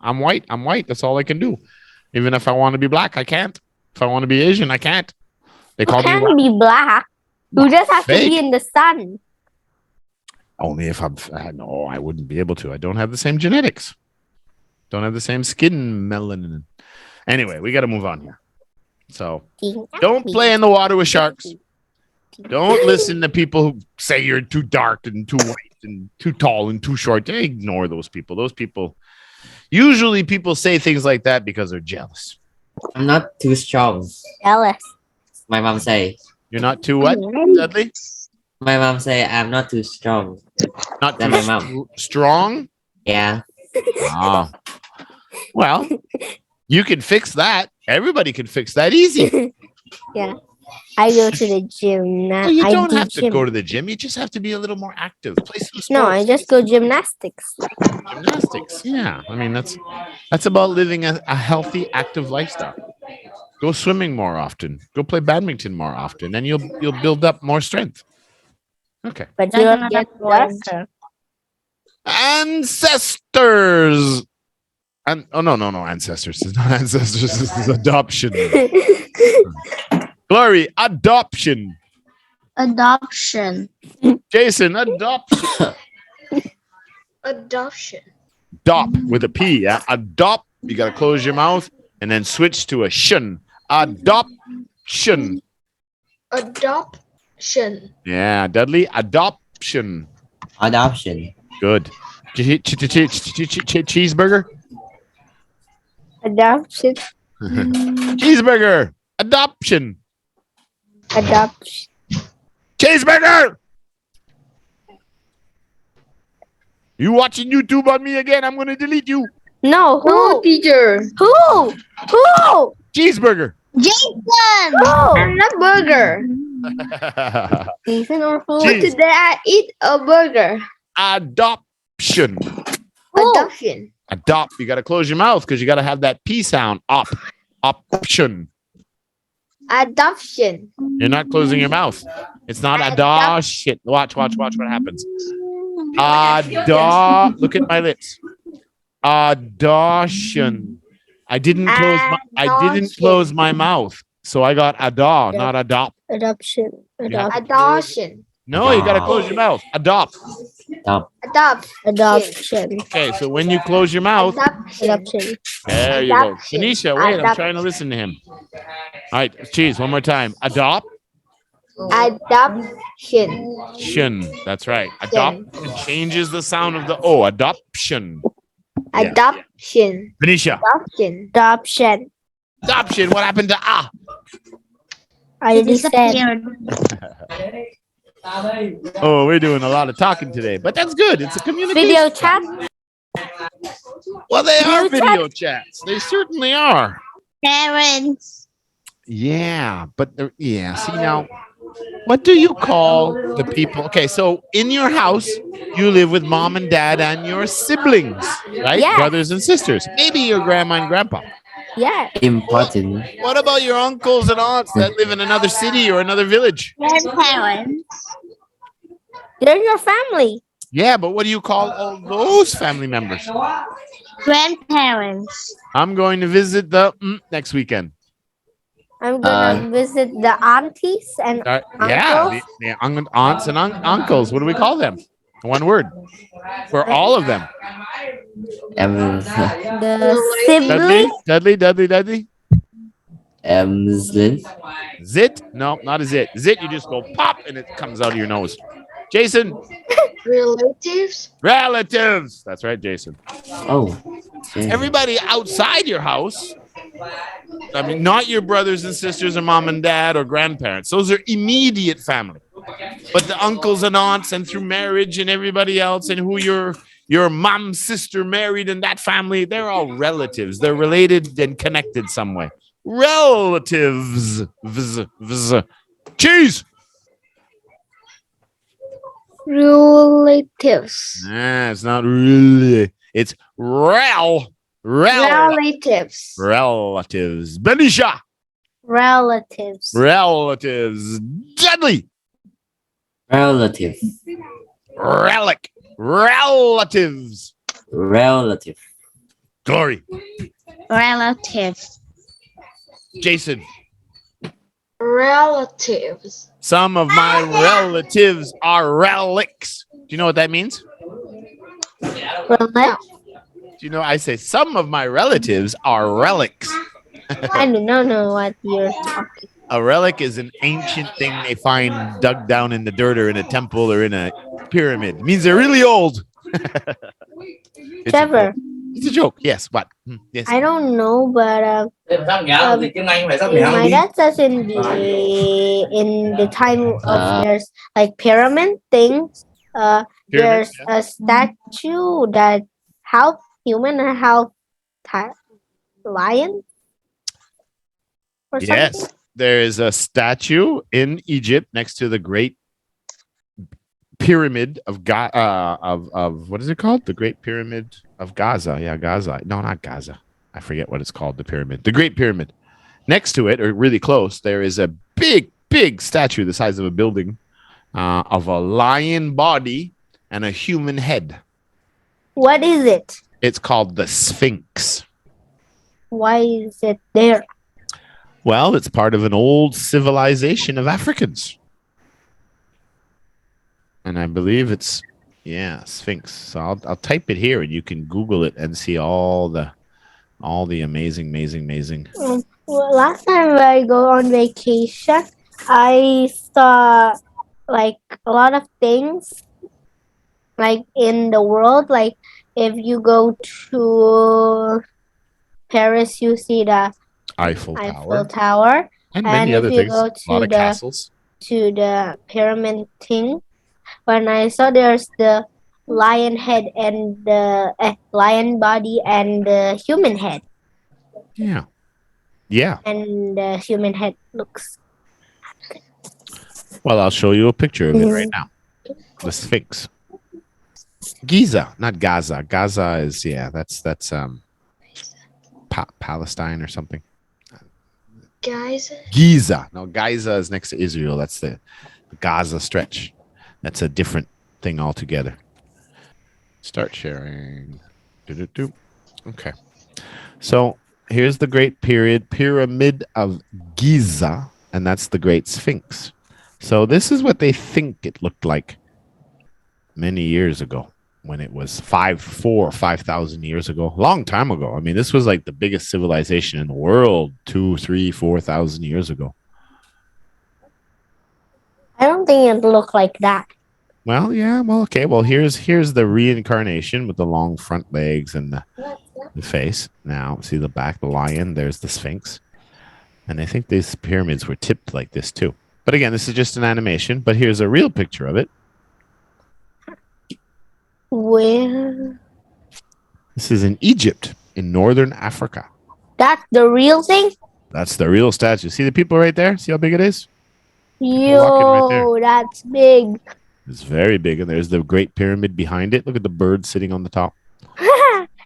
I'm white. That's all I can do. Even if I want to be black, I can't. If I want to be Asian, I can't. They you call me can't be black. You just have to Fake. be in the sun. only if no, I wouldn't be able to. I don't have the same genetics. Don't have the same skin melanin. Anyway, we got to move on here. So don't play in the water with sharks. Don't listen to people who say you're too dark and too white and too tall and too short. Ignore those people. Those people, usually people say things like that because they're jealous. I'm not too strong. Jealous. My mom say. You're not too what, Dudley? My mom say I'm not too strong. Not Than too my mom. strong? Yeah. Ah. Well, you can fix that. Everybody can fix that easy. Yeah. I go to the gym now. Well, you I don't do have to gym. go to the gym. You just have to be a little more active. Play some sports. No, I just go gymnastics. Gymnastics. Yeah. I mean, that's about living a healthy, active lifestyle. Go swimming more often. Go play badminton more often, and you'll build up more strength. Okay. But you don't get darker. Ancestors. And no, ancestors. It's not ancestors. This is adoption. Glory, adoption. Adoption. Jason, adoption. Adoption. Dop with a P. Yeah? Adopt. You got to close your mouth and then switch to a shun. Adoption. Adoption. Yeah, Dudley. Adoption. Adoption. Good. Cheeseburger. Adoption. Cheeseburger. Adoption. Adoption. Cheeseburger. You watching YouTube on me again? I'm going to delete you. No, No, who? teacher. Who? Cheeseburger. Jason. Who? I'm not burger. Jason or who? Cheese. Today I eat a burger. Adoption. Who? Adoption. Adopt. You got to close your mouth because you got to have that P sound. Option. Adoption. You're not closing your mouth. It's not adoption. Watch what happens. Look at my lips. Adoption. I didn't close my mouth. So I got not adopt. Adoption. Adoption. No, you gotta close your mouth. Adopt. Adoption. Okay, so when you close your mouth, Adoption. there you go. Tanisha, wait, I'm trying to listen to him. All right, cheese, one more time. Adoption. That's right. Adopt changes the sound of the O. Adoption. Adoption. Tanisha. Adoption. Adoption. What happened to ah? I already said. Disappeared. Oh, we're doing a lot of talking today, but that's good. It's a communication. Video chat. Well, they are video chats. They certainly are. Parents. Yeah, but see now, what do you call the people? Okay, so in your house, you live with mom and dad and your siblings, right? Yeah. Brothers and sisters. Maybe your grandma and grandpa. Yeah. Important. What about your uncles and aunts that live in another city or another village? Grandparents. They're your family. Yeah, but what do you call all those family members? Grandparents. I'm going to visit the next weekend. I'm gonna visit the aunties and Yeah, the aunts and uncles. What do we call them? One word for all of them. the siblings. Dudley. Zlin. Zit? No, not a zit. Zit, you just go pop and it comes out of your nose. Jason. Relatives. That's right, Jason. Oh. Everybody outside your house. I mean, not your brothers and sisters or mom and dad or grandparents. Those are immediate family. But the uncles and aunts and through marriage and everybody else and who your mom's sister married in that family, they're all relatives. They're related and connected some way. Relatives. Cheese. Relatives. Nah, it's not really. It's relatives. Benisha. Relatives. Dudley. Relative. Relic. Relatives. Relative. Glory. Relative. Jason. Relatives. Some of my relatives are relics. Do you know what that means? Relic. Do you know? I say some of my relatives are relics. I do not know what you're talking. A relic is an ancient thing they find dug down in the dirt or in a temple or in a pyramid. It means they're really old. Trevor. It's a joke. Yes. What? Yes. I don't know, but my dad says in the time of there's like pyramid things. There's a statue that half human and half lion. Or Yes. something. There is a statue in Egypt next to the Great Pyramid of what is it called? The Great Pyramid of Gaza. Yeah, Gaza. No, not Gaza. I forget what it's called. The pyramid. The Great Pyramid. Next to it, or really close, there is a big statue the size of a building of a lion body and a human head. What is it? It's called the Sphinx. Why is it there? Well, it's part of an old civilization of Africans. And I believe it's, Sphinx. So I'll type it here and you can Google it and see all the amazing. Well, last time I go on vacation, I saw like a lot of things like in the world. Like if you go to Paris, you see the Eiffel Tower. And many if other you things. go A lot of castles. to the pyramid thing, when I saw there's the lion head and the lion body and the human head. Yeah. And the human head looks. Well, I'll show you a picture of it right now. The Sphinx. Giza, not Gaza. Gaza is that's Palestine or something. Guys. Giza. No, Giza is next to Israel. That's the Gaza stretch. That's a different thing altogether. Start sharing. Do-do-do. Okay. So here's the Great Pyramid of Giza, and that's the Great Sphinx. So this is what they think it looked like many years ago, when it was 5,000 years ago, a long time ago. I mean, this was like the biggest civilization in the world 2,000, 3,000, 4,000 years ago. I don't think it looked like that. Well, yeah, well, okay. Well, here's the reincarnation with the long front legs and the face. Now, see the back, the lion, there's the Sphinx. And I think these pyramids were tipped like this too. But again, this is just an animation, but here's a real picture of it. Where? This is in Egypt, in northern Africa. That's the real thing? That's the real statue. See the people right there? See how big it is? Yo, that's big. It's very big. And there's the Great Pyramid behind it. Look at the bird sitting on the top.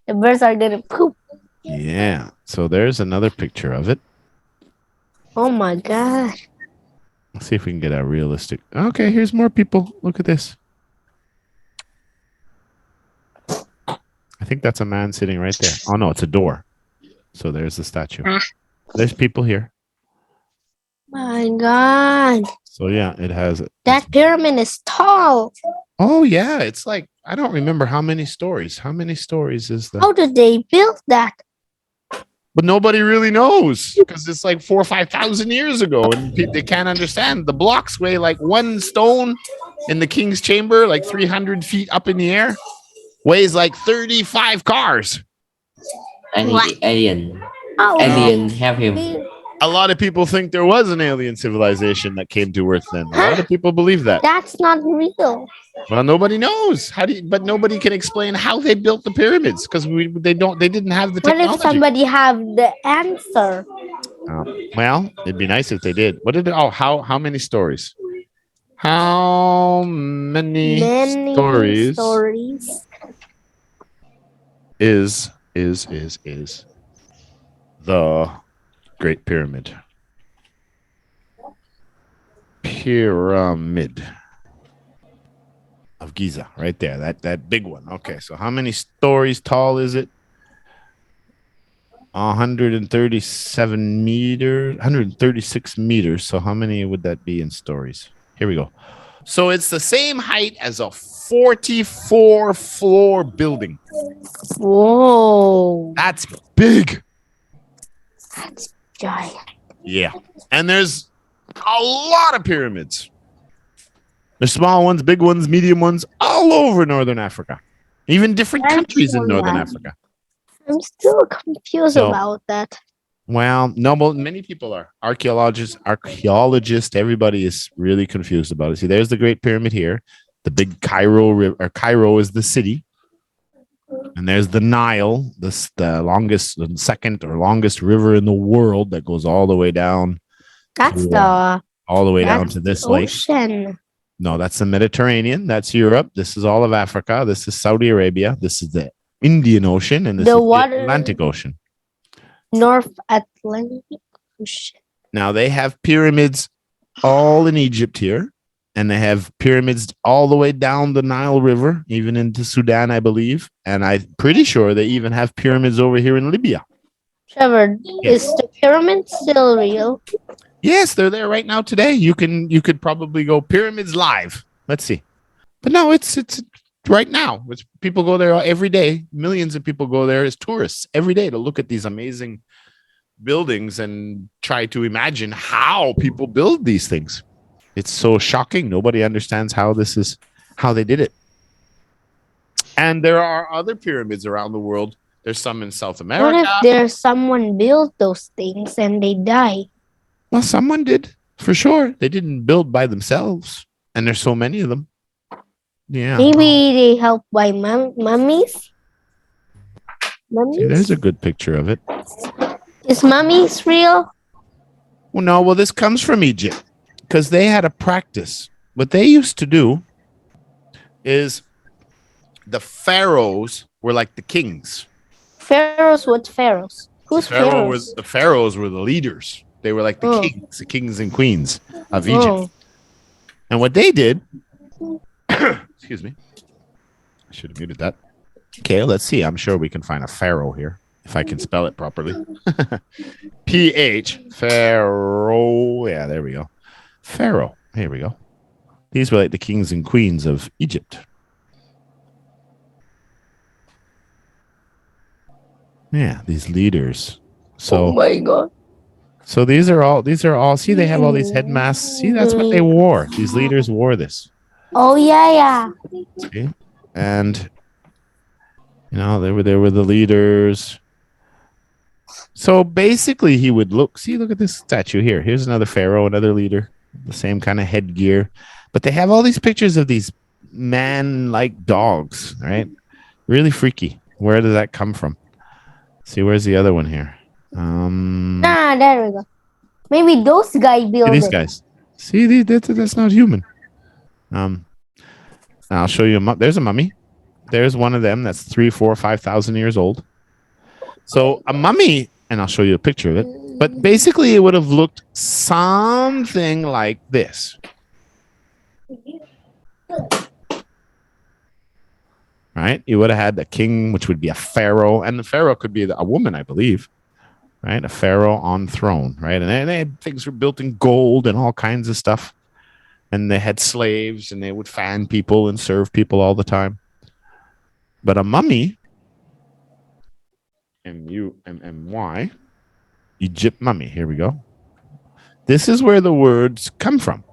The birds are gonna poop. Yeah. So there's another picture of it. Oh my god. Let's see if we can get a realistic. Okay, here's more people. Look at this. I think that's a man sitting right there. Oh, no, it's a door. So there's the statue. There's people here. My god. So, yeah, it has. That pyramid is tall. Oh, yeah. It's like, I don't remember how many stories. How many stories is that? How did they build that? But nobody really knows because it's like 4,000 or 5,000 years ago and they can't understand. The blocks weigh like one stone in the king's chamber, like 300 feet up in the air, weighs like 35 cars. Any alien. Oh, Alien have him. A lot of people think there was an alien civilization that came to Earth then. A lot of people believe that. that's not real. Well, nobody knows. But nobody can explain how they built the pyramids because they didn't have the What technology. if somebody have the answer? Well, it'd be nice if they did. What did it? Oh, how many stories? How many stories is the Great Pyramid? Pyramid of Giza, right there. That big one. Okay, so how many stories tall is it? 137 meters, 136 meters. So how many would that be in stories? Here we go. So it's the same height as a 44-floor building. Whoa. That's big. That's giant. Yeah. And there's a lot of pyramids. There's small ones, big ones, medium ones, all over Northern Africa. Even different countries in Northern Africa. I'm still confused about that. Well, no, well, many people are. Archaeologists, everybody is really confused about it. See, there's the Great Pyramid here. The big Cairo River, or Cairo is the city. And there's the Nile, the second or longest river in the world that goes all the way down. That's down to this ocean. lake. No, that's the Mediterranean. That's Europe. This is all of Africa. This is Saudi Arabia. This is the Indian Ocean, and this is the Atlantic Ocean. North Atlantic Ocean. Now they have pyramids all in Egypt here, and they have pyramids all the way down the Nile River, even into Sudan, I believe. And I'm pretty sure they even have pyramids over here in Libya. Trevor, Yes. is the pyramid still real? Yes, they're there right now today. You could probably go pyramids live. Let's see. But no, it's right now. People go there every day. Millions of people go there as tourists every day to look at these amazing buildings and try to imagine how people build these things. It's so shocking. Nobody understands how they did it. And there are other pyramids around the world. There's some in South America. What if there's someone built those things and they die? Well, someone did, for sure. They didn't build by themselves. And there's so many of them. Yeah. Maybe they help by mummies? See, there's a good picture of it. Is mummies real? Well, no, well, this comes from Egypt because they had a practice. What they used to do is the pharaohs were like the kings. Pharaohs? What pharaohs? Who's pharaohs? The pharaohs were the leaders. They were like the kings and queens of Egypt. And what they did, excuse me, I should have muted that. Okay, let's see. I'm sure we can find a pharaoh here if I can spell it properly. PH, pharaoh. Yeah, there we go. Pharaoh. Here we go. These were like the kings and queens of Egypt. Yeah, these leaders. So, Oh my god. so these are all. See, they have all these head masks. See, that's what they wore. These leaders wore this. Oh yeah. See? And they were the leaders. So basically, he would look at this statue here. Here's another pharaoh, another leader, the same kind of headgear. But they have all these pictures of these man-like dogs, right? Really freaky. Where does that come from? See, where's the other one here? There we go. Maybe those guys built These it. guys. See, that's not human. I'll show you. There's a mummy. There's one of them that's 3,000, 4,000, 5,000 years old. So a mummy, and I'll show you a picture of it. But basically, it would have looked something like this. Right? You would have had the king, which would be a pharaoh, and the pharaoh could be a woman, I believe. Right? A pharaoh on throne, right? And they had things were built in gold and all kinds of stuff. And they had slaves, and they would fan people and serve people all the time. But a mummy, M-U-M-M-Y, Egypt mummy. Here we go. This is where the words come from.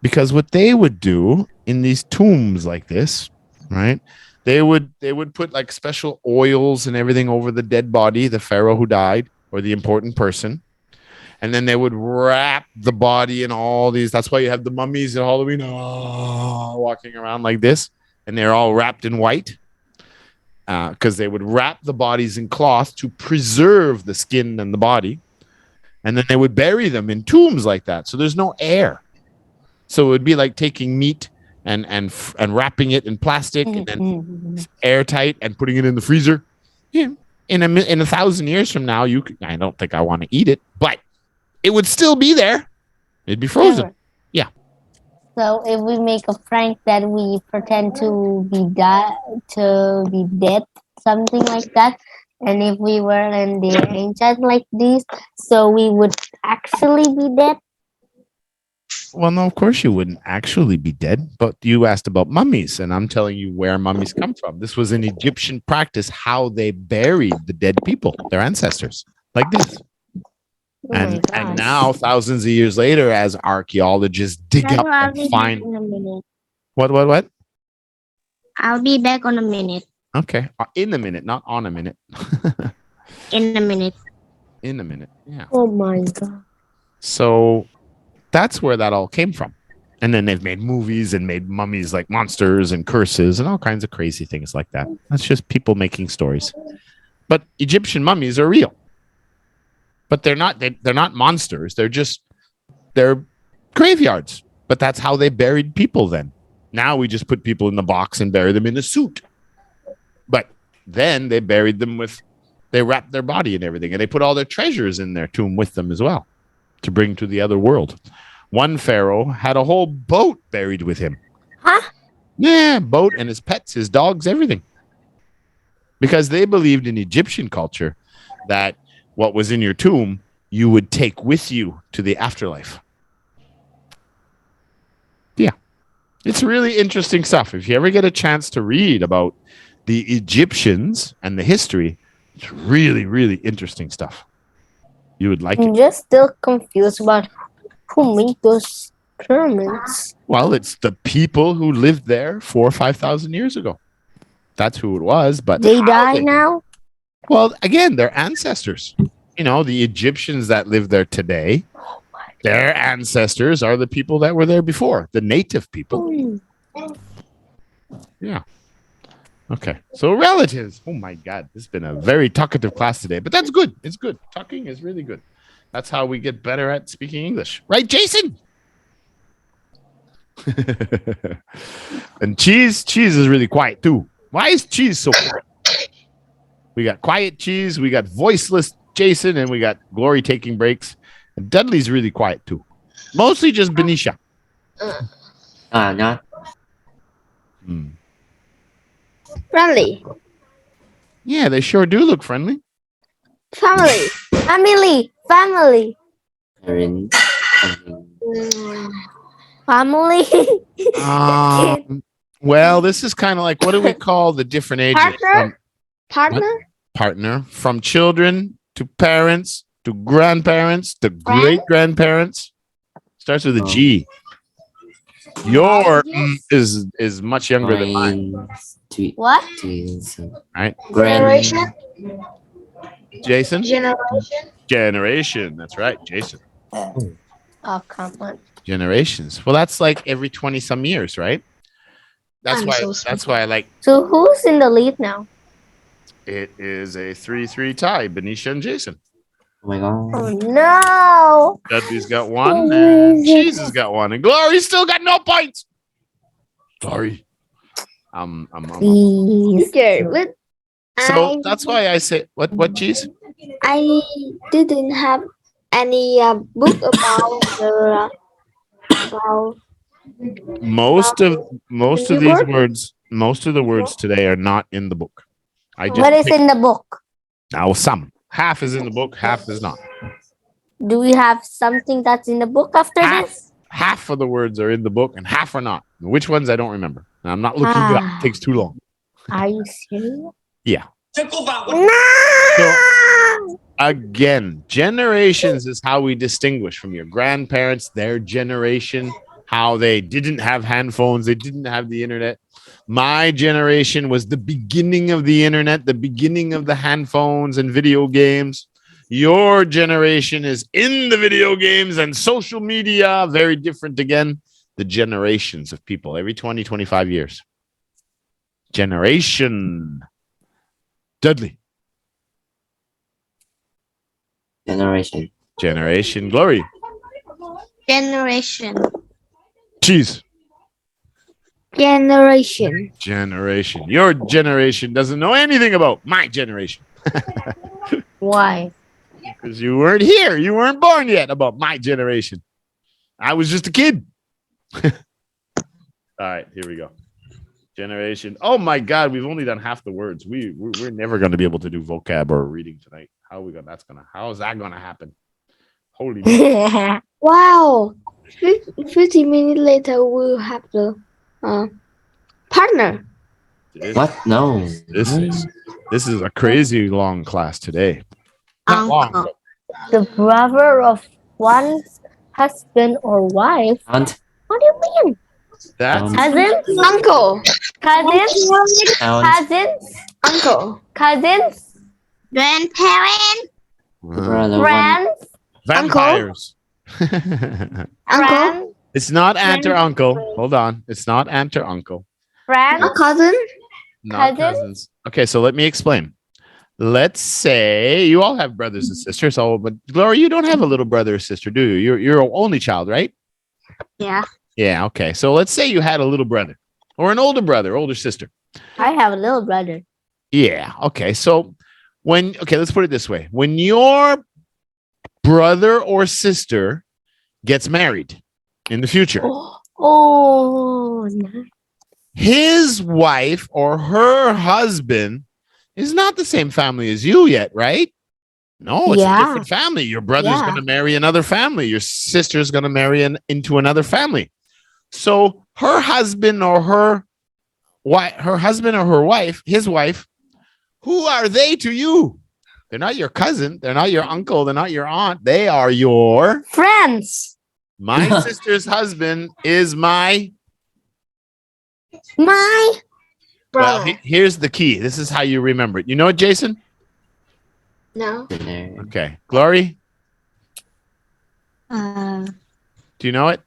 Because what they would do in these tombs like this, right? They would put like special oils and everything over the dead body, the pharaoh who died, or the important person. And then they would wrap the body in all these. That's why you have the mummies at Halloween walking around like this. And they're all wrapped in white. Because they would wrap the bodies in cloth to preserve the skin and the body. And then they would bury them in tombs like that. So there's no air. So it would be like taking meat and wrapping it in plastic and then airtight and putting it in the freezer. Yeah. In 1,000 years from now, I don't think I want to eat it, but it would still be there. It'd be frozen. Yeah. So if we make a prank that we pretend to be dead, something like that, and if we were in the ancient like this, so we would actually be dead. Well, no, of course you wouldn't actually be dead, but you asked about mummies, and I'm telling you where mummies come from. This was an Egyptian practice, how they buried the dead people, their ancestors, like this. And now, thousands of years later, as archaeologists dig up and find... What? I'll be back on a minute. Okay. In a minute, not on a minute. In a minute. In a minute, yeah. Oh my god. So that's where that all came from. And then they've made movies and made mummies like monsters and curses and all kinds of crazy things like that. That's just people making stories. But Egyptian mummies are real. But they're not monsters. They're graveyards. But that's how they buried people then. Now we just put people in the box and bury them in a suit. But then they buried them they wrapped their body and everything. And they put all their treasures in their tomb with them as well to bring to the other world. One pharaoh had a whole boat buried with him. Huh? Yeah, boat and his pets, his dogs, everything. Because they believed in Egyptian culture that what was in your tomb, you would take with you to the afterlife. Yeah. It's really interesting stuff. If you ever get a chance to read about the Egyptians and the history, it's really, really interesting stuff. You would like I'm it. just still confused about who made those pyramids. Well, it's the people who lived there 4,000 or 5,000 years ago. That's who it was. But They die now? Well, again, they're ancestors. You know, the Egyptians that live there today, their ancestors are the people that were there before, the native people. Yeah. Okay. So relatives. Oh my God. This has been a very talkative class today, but that's good. It's good. Talking is really good. That's how we get better at speaking English. Right, Jason? And cheese is really quiet too. Why is cheese so quiet? We got quiet cheese, we got voiceless Jason, and we got Glory taking breaks. And Dudley's really quiet too. Mostly just Benicia. Not. Hmm. Friendly. Yeah, they sure do look friendly. Family. Family. Parent. Family. Well, this is kind of like, what do we call the different ages? Partner. Partner. Partner, from children to parents to grandparents to great grandparents. Starts with a G. Your is much younger than mine. What? Right? Generation. Jason? Generation. Generation. That's right, Jason. Oh, come on. Generations. Well, that's like every 20 some years, right? That's I'm why. so sorry. That's why I like. So who's in the lead now? It is a 3-3 tie. Benicia and Jason. Oh my god. Oh no. Dudley's got one, and Cheese has got one, and Glory's still got no points. Sorry. Please. Teacher, but So that's why I say what Cheese? I didn't have any book about the about Most of the words today are not in the book. I just What is in the book? now some. Half is in the book, half is not. Do we have something that's in the book after this? Half of the words are in the book and half are not. Which ones I don't remember. And I'm not looking it up. It takes too long. Are you serious? Yeah. No. So again, generations is how we distinguish from your grandparents, their generation, how they didn't have hand phones, they didn't have the internet. My generation was the beginning of the internet, the beginning of the hand phones and video games. Your generation is in the video games and social media, very different again. The generations of people every 20, 25 years. Generation. Dudley. Generation. Generation. Glory. Generation. Cheese. generation. Generation. Your generation doesn't know anything about my generation. Why? Because you weren't here. You weren't born yet about my generation. I was just a kid. All right, here we go. Generation. Oh my God, we've only done half the words. We're never going to be able to do vocab or reading tonight. How is that going to happen? Holy Wow. 50 minutes later, we'll have the partner. What? No. This is a crazy long class today. Not long, Uncle. but The brother of one's husband or wife. Aunt. What do you mean? that's Cousins? Uncle. Cousins? Aunt. Cousins? Uncle. Cousins? Grandparent. Brother. One. Friends? vampires. Uncle. Friends? It's not aunt or uncle. Hold on. It's not aunt or uncle. Friends? A cousin. Not Cousins? cousins. Okay, so let me explain. Let's say you all have brothers and sisters. So, but Gloria, you don't have a little brother or sister, do you? You're an only child, right? Yeah. Yeah. Okay. So let's say you had a little brother or an older brother, older sister. I have a little brother. Yeah. Okay. So let's put it this way. When your brother or sister gets married in the future, Oh, nice. his wife or her husband is not the same family as you yet, right? No, it's a Yeah. different family. Your brother's Yeah. going to marry another family. Your sister's going to marry into another family. So her husband or her wife, his wife, who are they to you? They're not your cousin. They're not your uncle. They're not your aunt. They are your... Friends. My sister's husband is my... My Well, here's the key. This is how you remember it. You know it, Jason? No. Okay. Glory, do you know it?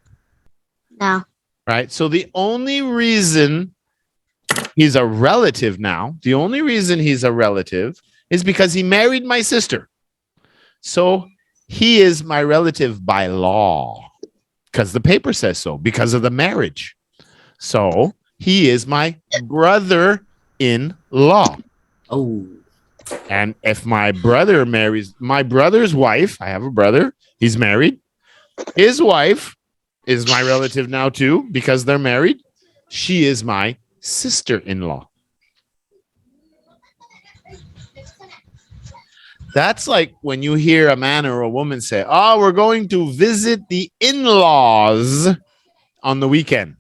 No. Right. So the only reason he's a relative now, is because he married my sister. So he is my relative by law because the paper says so, because of the marriage. So he is my brother-in-law. Oh. And if my brother marries my brother's wife, I have a brother, he's married. His wife is my relative now too because they're married. She is my sister-in-law. That's like when you hear a man or a woman say, "Oh, we're going to visit the in-laws on the weekend."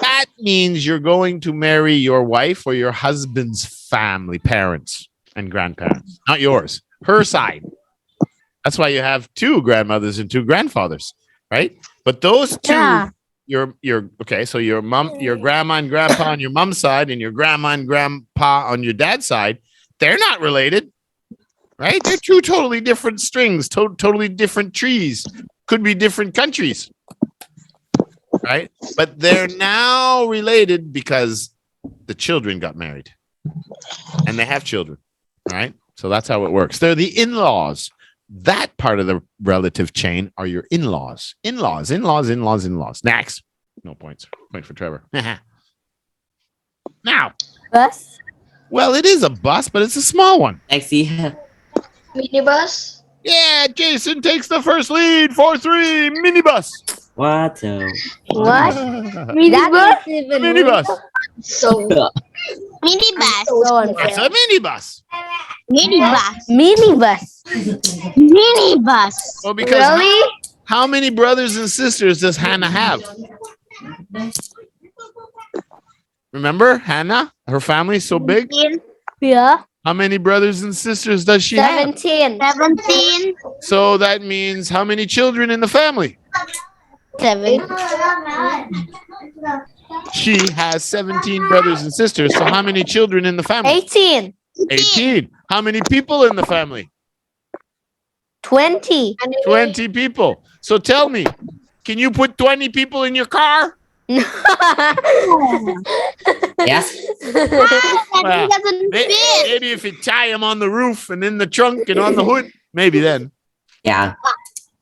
That means you're going to marry your wife or your husband's family, parents and grandparents, not yours, her side. That's why you have 2 grandmothers and 2 grandfathers, right? But those 2, your okay, so your mom, your grandma and grandpa on your mom's side and your grandma and grandpa on your dad's side, they're not related. Right? They're 2 totally different strings, totally different trees, could be different countries. Right? But they're now related because the children got married and they have children. Right? So that's how it works. They're the in-laws. That part of the relative chain are your in-laws. In-laws, in-laws, in-laws, in-laws. Next. No points. Point for Trevor. Now. Bus. Well, it is a bus, but it's a small one. Taxi. Minibus. Yeah, Jason takes the first lead. 4-3, minibus. What? What? Minibus. Minibus. So Minibus. So That's unfair. a minibus. Minibus. Minibus. Minibus. Well, because how many brothers and sisters does Hannah have? Remember Hannah? Her family's so big. Yeah. How many brothers and sisters does she have? 17. 17. So that means how many children in the family? 7. She has 17 brothers and sisters. So how many children in the family? 18. 18. How many people in the family? 20. 20 people. So tell me, can you put 20 people in your car? Yes. Well, Doesn't fit. maybe if you tie them on the roof and in the trunk and on the hood, maybe then. Yeah.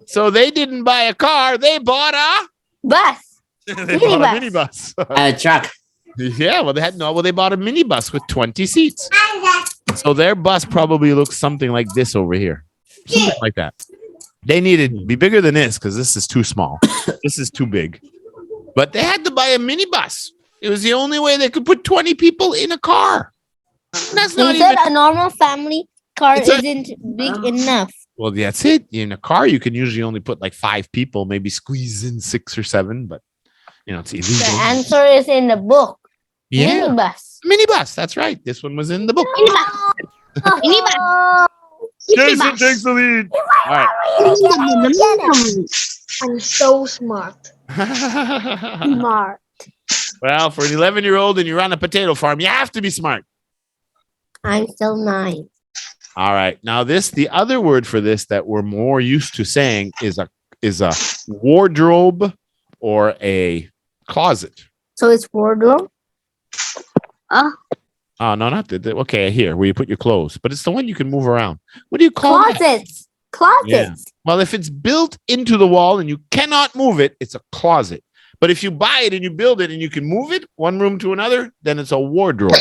So they didn't buy a car, they bought a Bus. they bought a minibus. A truck. Yeah, well they bought a minibus with 20 seats. So their bus probably looks something like this over here. Something like that. They needed to be bigger than this because this is too small. This is too big. But they had to buy a minibus. It was the only way they could put 20 people in a car. That's not They said even. a normal family car It's a- isn't big enough. Well, that's it. In a car, you can usually only put like 5 people, maybe squeeze in 6 or 7, but it's The illegal. answer is in the book. Yeah, Minibus. minibus. That's right. This one was in the book. Minibus. Jason takes the lead. All I'm so smart. right. Smart. Well, for an 11-year-old and you run a potato farm, you have to be smart. I'm still 9. All right. Now the other word for this that we're more used to saying is a wardrobe or a closet. So it's wardrobe. Oh, no, not the okay, here where you put your clothes, but it's the one you can move around. What do you call it? Closets. Closets. Well, if it's built into the wall and you cannot move it, it's a closet. But if you buy it and you build it and you can move it one room to another, then it's a wardrobe.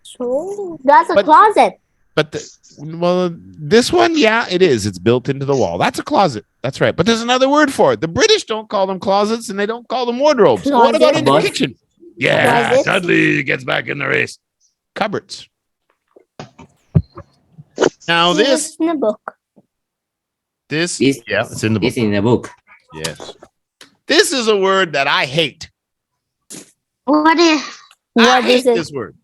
So that's a But- closet. But this one, yeah, it is. It's built into the wall. That's a closet. That's right. But there's another word for it. The British don't call them closets and they don't call them wardrobes. So what about in the Closet? kitchen? Yeah, Closets? Dudley gets back in the race. Cupboards. Now See, this, it's in the book. this, This- yeah, it's in the book. It's in the book. Yes. This is a word that I hate. What is? I What hate is it? this word.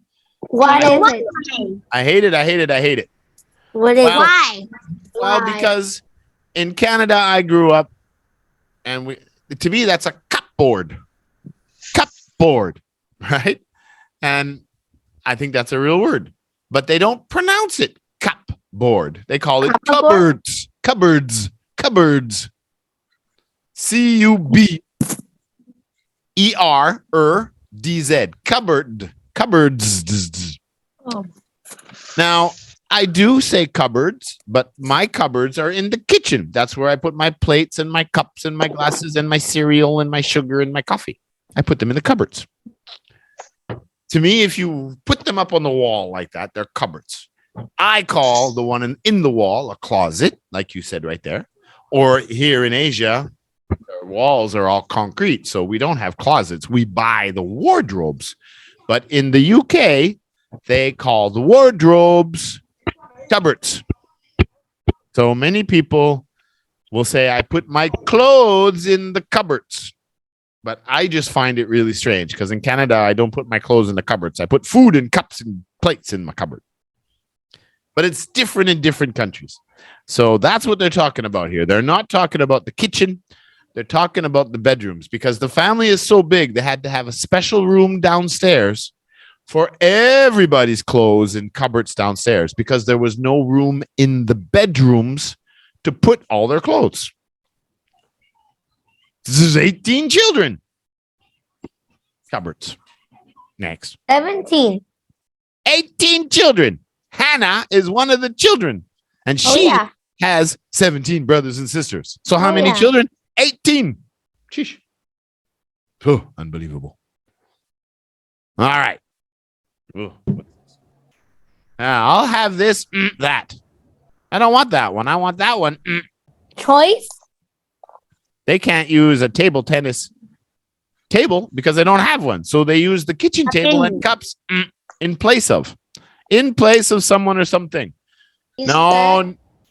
What is Why? it? I hate it. I hate it. I hate it. What is Wow. it? Why? Well, Why? because in Canada I grew up, and to me that's a cupboard, right? And I think that's a real word, but they don't pronounce it cupboard. They call it Cupboard? cupboards. CUBERDZ. Cupboards. Oh. Now, I do say cupboards, but my cupboards are in the kitchen. That's where I put my plates and my cups and my glasses and my cereal and my sugar and my coffee. I put them in the cupboards. To me, if you put them up on the wall like that, they're cupboards. I call the one in the wall a closet, like you said right there. Or here in Asia, Our walls are all concrete, so we don't have closets. We buy the wardrobes. But in the UK, they call the wardrobes cupboards. So many people will say, I put my clothes in the cupboards. But I just find it really strange because in Canada, I don't put my clothes in the cupboards. I put food and cups and plates in my cupboard. But it's different in different countries. So that's what they're talking about here. They're not talking about the kitchen. They're talking about the bedrooms because the family is so big, they had to have a special room downstairs for everybody's clothes and cupboards downstairs because there was no room in the bedrooms to put all their clothes. This is 18 children. Cupboards. Next. 17. 18 children. Hannah is one of the children. And she has 17 brothers and sisters. So how many children? 18. Sheesh. Oh, unbelievable. All right. Oh, I'll have this, that. I don't want that one. I want that one. Choice? They can't use a table tennis table because they don't have one. So they use the kitchen table and cups in place of someone or something.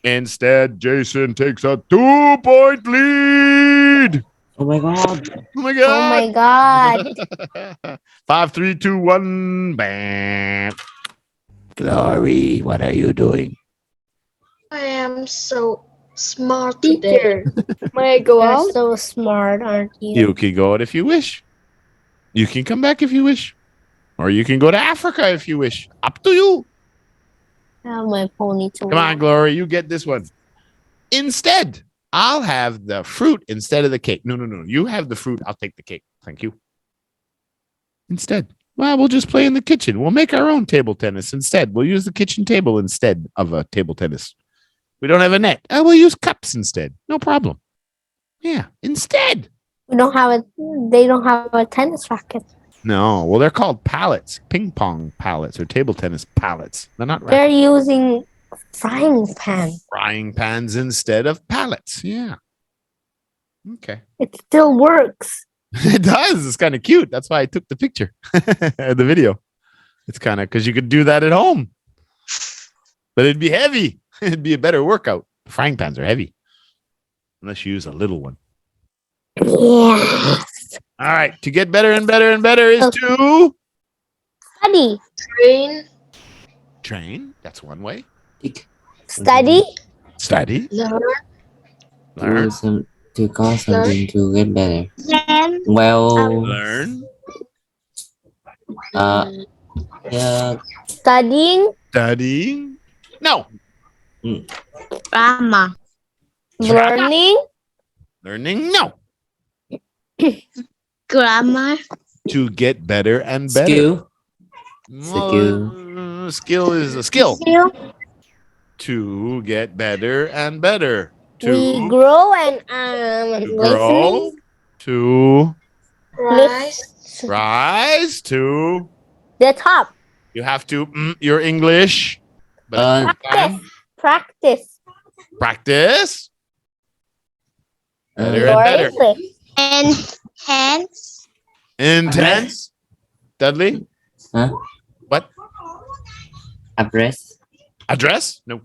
Instead, Jason takes a 2-point lead. Oh my god. Oh my god. Oh my god. 5, 3, 2, 1. Bam. Glory, what are you doing? I am so smart today. May I go You're out? so smart, aren't you? You can go out if you wish. You can come back if you wish. Or you can go to Africa if you wish. Up to you. I have my pony to Come on, Glory, you get this one. Instead, I'll have the fruit instead of the cake. No. You have the fruit. I'll take the cake. Thank you. Instead. Well, we'll just play in the kitchen. We'll make our own table tennis instead. We'll use the kitchen table instead of a table tennis. We don't have a net. We'll use cups instead. No problem. Yeah, instead. They don't have a tennis racket. No, well, they're called pallets, ping pong pallets or table tennis pallets. They're not They're rackets. using frying pan. Frying pans instead of pallets. Yeah. Okay. It still works. It does. It's kind of cute. That's why I took the picture, the video. It's kind of because you could do that at home, but it'd be heavy. It'd be a better workout. The frying pans are heavy unless you use a little one. Yeah. All right. To get better and better and better is to Study. train. That's one way. Study. Study. Learn. Learn. To cause something to get better. Then Well, Learn. yeah, Studying. Studying. No. grammar. Learning. Learning. No. Grammar. To get better and better. skill. Skill is a skill. Skill. To get better and better. We To grow and grow. listening. To Rise. rise. To The top. you have to your English. But Practice. practice. Better Your and better. English. Enhance. Intense. Dudley. Huh? What? Address. Address? No.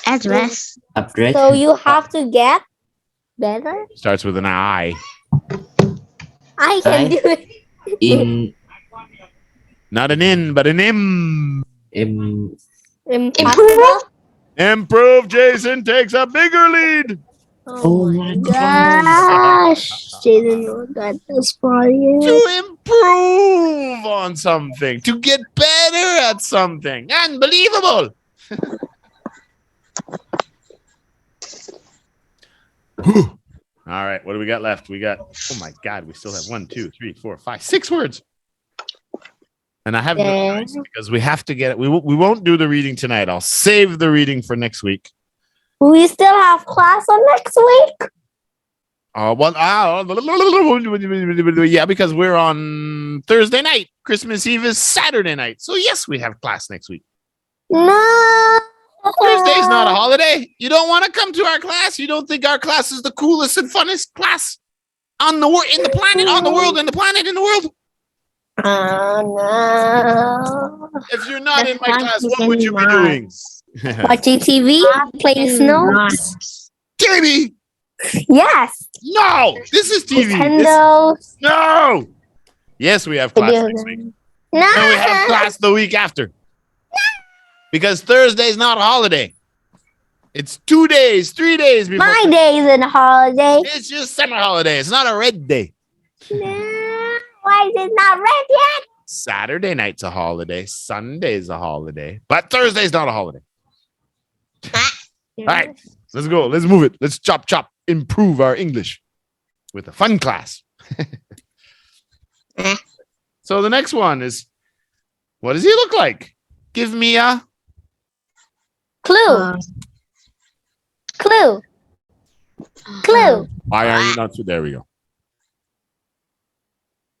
Address. Address. So you have to get better. Starts with an I. I can do it. In Not an in, but an im. Impossible. Improve. Jason takes a bigger lead. Oh my gosh. Didn't got this far yet. To improve on something. To get better at something. Unbelievable. All right. What do we got left? We got, oh my God, we still have 1, 2, 3, 4, 5, 6 words. And I have no choice because we have to get it. We won't do the reading tonight. I'll save the reading for next week. We still have class on next week. Yeah, because we're on Thursday night. Christmas Eve is Saturday night. So yes, we have class next week. No. Thursday's not a holiday. You don't want to come to our class. You don't think our class is the coolest and funnest class on the world, in the planet, on the world, in the planet, in the world. No. If you're not in my That's class, not what would you be doing? Watching TV? Playing Snow? TV? Yes. No, this is TV. Nintendo. No. Yes, we have class Video next week. games. And we have No. class the week after. Because Thursday's not a holiday. It's 2 days, 3 days before. My day's a holiday. It's just summer holiday. It's not a red day. No. Why is it not red yet? Saturday night's a holiday. Sunday's a holiday. But Thursday's not a holiday. All right. Let's go. Let's move it. Let's chop. Improve our English with a fun class. So the next one is, what does he look like? Give me a Clue. Clue. Clue. Why are you not? There we go.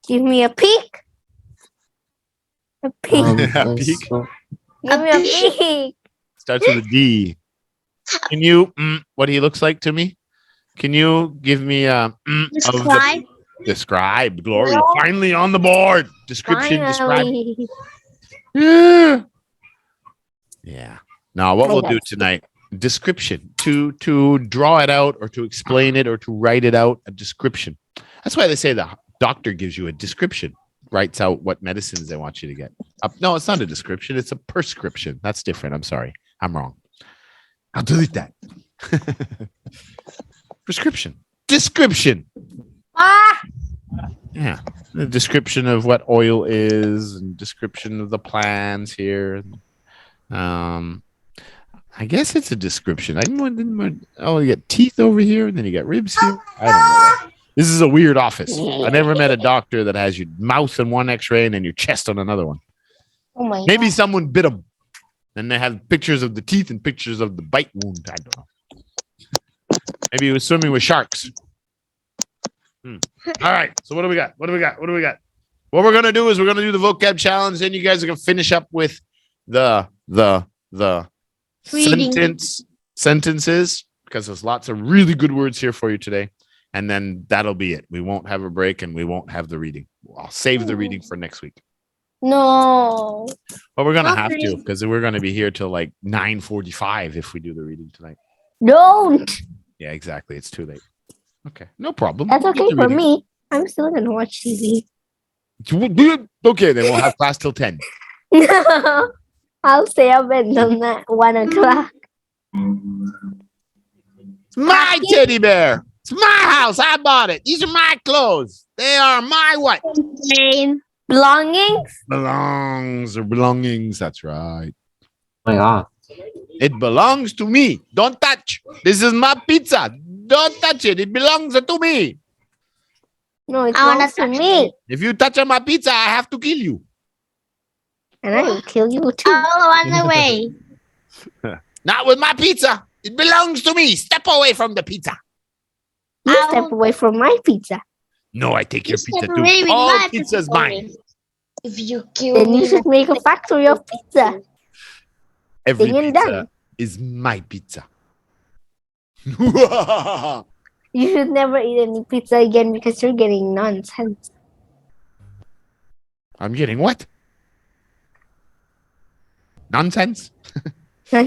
Give me a peek. A peek. Peek. Give me a peek. Starts with a D. Can you, what he looks like to me? Can you give me a of the, Describe. describe? Glory. Finally on the board. Description. Describe. Finally. Yeah. Yeah. Now, what I we'll got do tonight, description, to draw it out or to explain it or to write it out, a description. That's why they say the doctor gives you a description, writes out what medicines they want you to get. No, it's not a description. It's a prescription. That's different. I'm sorry. I'm wrong. I'll delete that. Prescription. Description. Ah. Yeah. The description of what oil is and description of the plans here. I guess it's a description. Oh, you got teeth over here and then you got ribs here. I don't know. This is a weird office. I never met a doctor that has your mouth in one x-ray and then your chest on another one. Oh my Maybe God. someone bit them. And they have pictures of the teeth and pictures of the bite wound. I don't know. Maybe he was swimming with sharks. All right. So what do we got? What we're going to do is we're going to do the vocab challenge. Then you guys are going to finish up with the Reading. sentences, because there's lots of really good words here for you today. And then that'll be it. We won't have a break and we won't have the reading. I'll save the reading for next week. No. But we're going to Not have to, reading. because we're going to be here till like 9:45 if we do the reading tonight. Don't. Yeah, exactly. It's too late. Okay. No problem. That's We'll get okay the for reading. me. I'm still gonna watch TV. Okay, then we'll have class till 10. No. I'll stay up until 1 o'clock. It's my teddy bear. It's my house. I bought it. These are my clothes. They are my what? Plain. Belongings? Belongings. That's right. My God. It belongs to me. Don't touch. This is my pizza. Don't touch it. It belongs to me. No, it I wanna belongs to touch me. If you touch on my pizza, I have to kill you. And I will kill you too. I'll run away. Not with my pizza. It belongs to me. Step away from the pizza. You I'll- step away from my pizza. No, I take your You pizza step too. away with All my pizza's pizza. mine. If you kill Then you me, should make a factory of pizza. Every Ding and pizza dong. is my pizza. You should never eat any pizza again because you're getting nonsense. I'm getting what? Nonsense? I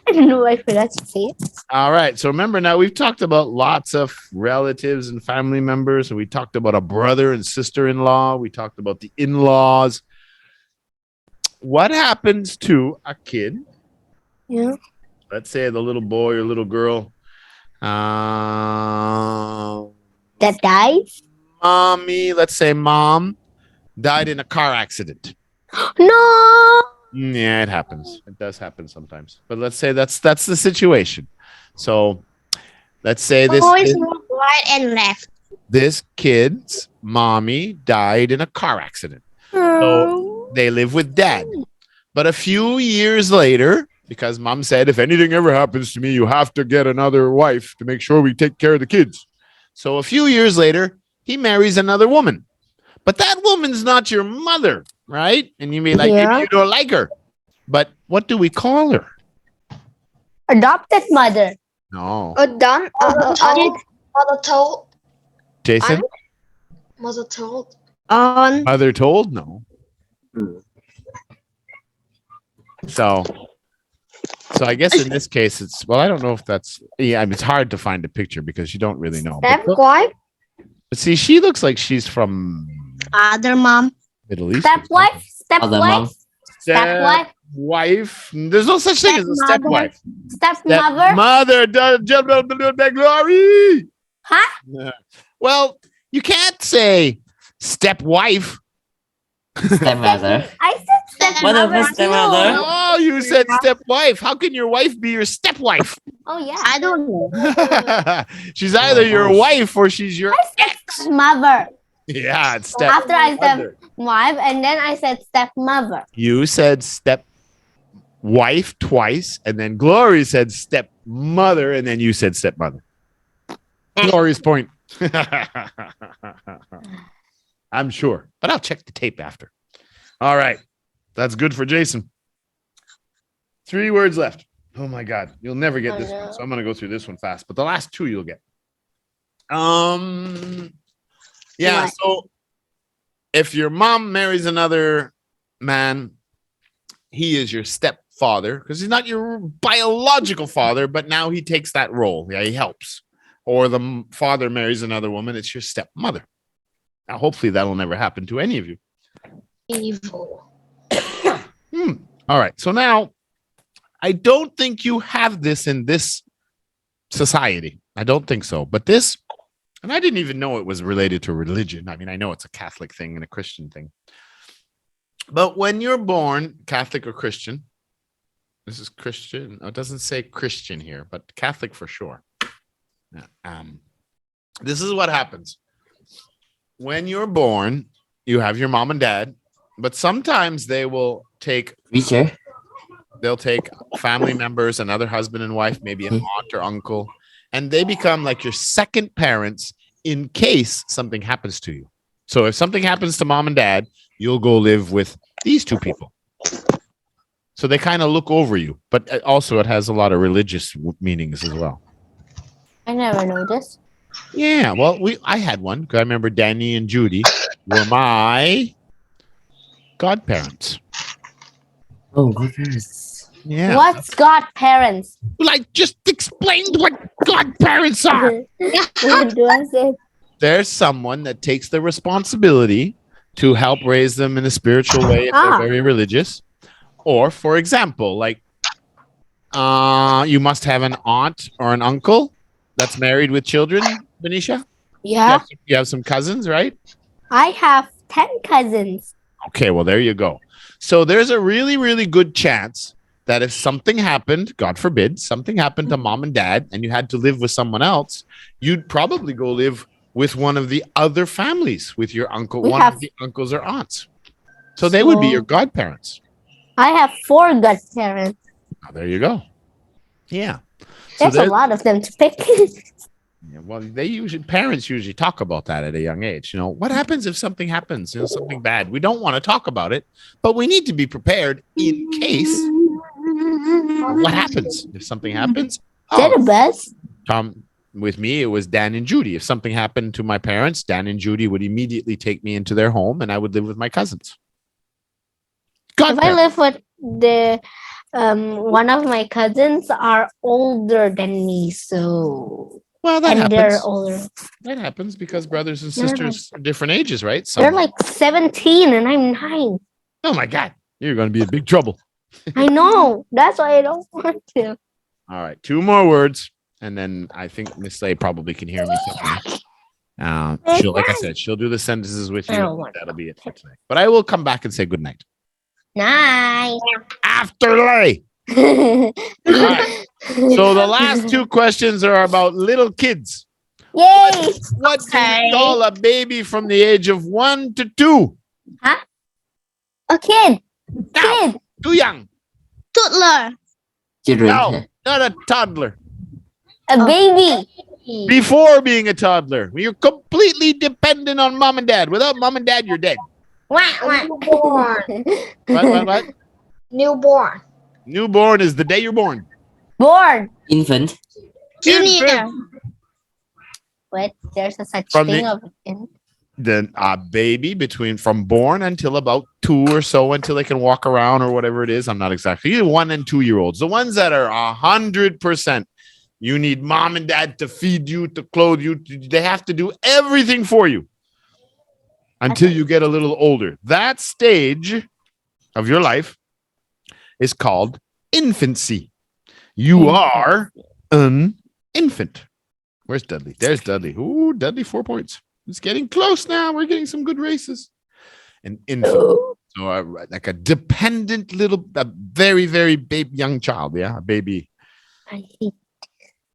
don't know why I forgot to say it. All right. So remember now, we've talked about lots of relatives and family members. And we talked about a brother and sister-in-law. We talked about the in-laws. What happens to a kid? Yeah. Let's say the little boy or little girl. That dies? Mommy, let's say mom died in a car accident. No. Yeah, it happens. It does happen sometimes. But let's say that's the situation. So let's say Always walk right and left. this kid's mommy died in a car accident. So they live with dad. But a few years later, because mom said, if anything ever happens to me, you have to get another wife to make sure we take care of the kids. So a few years later, he marries another woman. But that woman's not your mother, right? And you may like, Yeah. maybe you don't like her. But what do we call her? Adopted mother. No. Mother told. Jason? Mother told. On. Mother told? No. So I guess in this case, it's, well, I don't know if that's, yeah, I mean, it's hard to find a picture because you don't really know. Stepwife. But see, she looks like she's from Other mom. Middle East. Stepwife. Other mom. Stepwife. Wife. There's no such thing as a stepwife. Stepmother. Mother, glory. Huh? Yeah. Well, you can't say stepwife. Stepmother. I said What stepmother. about stepmother? Oh, you said stepwife. How can your wife be your stepwife? Oh yeah. I don't know. She's either your wife or she's your ex. Mother. Yeah, it's step. After I said wife, and then I said stepmother. You said step wife twice, and then Glory said stepmother, and then you said stepmother. Glory's point. I'm sure, but I'll check the tape after. All right. That's good for Jason. 3 words left. Oh my God. You'll never get this one. So I'm going to go through this one fast, but the last 2 you'll get. Yeah. So if your mom marries another man, he is your stepfather because he's not your biological father, but now he takes that role. Yeah, he helps. Or the father marries another woman, it's your stepmother. Now, hopefully that'll never happen to any of you. Evil. All right. So now I don't think you have this in this society. I don't think so. But this, and I didn't even know it was related to religion. I mean, I know it's a Catholic thing and a Christian thing. But when you're born, Catholic or Christian, this is Christian. Oh, it doesn't say Christian here, but Catholic for sure. This is what happens. When you're born, you have your mom and dad, but sometimes they will take Teacher. they'll take family members, another husband and wife, maybe an aunt or uncle, and they become like your second parents in case something happens to you. So if something happens to mom and dad, you'll go live with these 2 people. So they kind of look over you, but also it has a lot of religious meanings as well. I never noticed. Yeah, well, I had one because I remember Danny and Judy were my godparents. Oh, goodness. Yeah. What's godparents? Like, just explained what godparents are. Do I say? There's someone that takes the responsibility to help raise them in a spiritual way if they're very religious. Or, for example, like, you must have an aunt or an uncle that's married with children, Benicia? Yeah. You have some cousins, right? I have 10 cousins. Okay, well, there you go. So there's a really, really good chance that if something happened, God forbid, something happened to mom and dad and you had to live with someone else, you'd probably go live with one of the other families, with your uncle, of the uncles or aunts. So they would be your godparents. I have 4 godparents. Oh, there you go. Yeah. There's a lot of them to pick. Yeah, well, parents usually talk about that at a young age. You know, what happens if something happens, something bad? We don't want to talk about it, but we need to be prepared in case. What happens if something happens? They're the best. With me, it was Dan and Judy. If something happened to my parents, Dan and Judy would immediately take me into their home and I would live with my cousins. If I live with one of my cousins are older than me, so well, that happens. They're older. That happens because brothers and sisters are different ages, right? They're like 17 and I'm 9. Oh my God, you're going to be in big trouble. I know. That's why I don't want to. All right, 2 more words, and then I think Miss Slay probably can hear me. She'll, like I said, she'll do the sentences with you. That'll be it for tonight. But I will come back and say good night. Nice. Afterlay. All right. So the last 2 questions are about little kids. Yay! What do you call a baby from the age of 1 to 2? Huh? A kid. Now, too young. Toddler. Children. No, not a toddler. A baby. Before being a toddler, you're completely dependent on mom and dad. Without mom and dad, you're dead. Newborn. What? Newborn. Newborn is the day you're born. Born. Infant. Junior. Wait, there's a such From thing the- of in. Then a baby from born until about 2 or so, until they can walk around or whatever it is. I'm not exactly 1 and 2 year olds. The ones that are 100%, you need mom and dad to feed you, to clothe you. They have to do everything for you until you get a little older. That stage of your life is called infancy. You are an infant. Where's Dudley? There's Dudley. Ooh, Dudley, 4 points. It's getting close now. We're getting some good races. An infant. So like a dependent a very, very baby, young child. Yeah, a baby. I hate.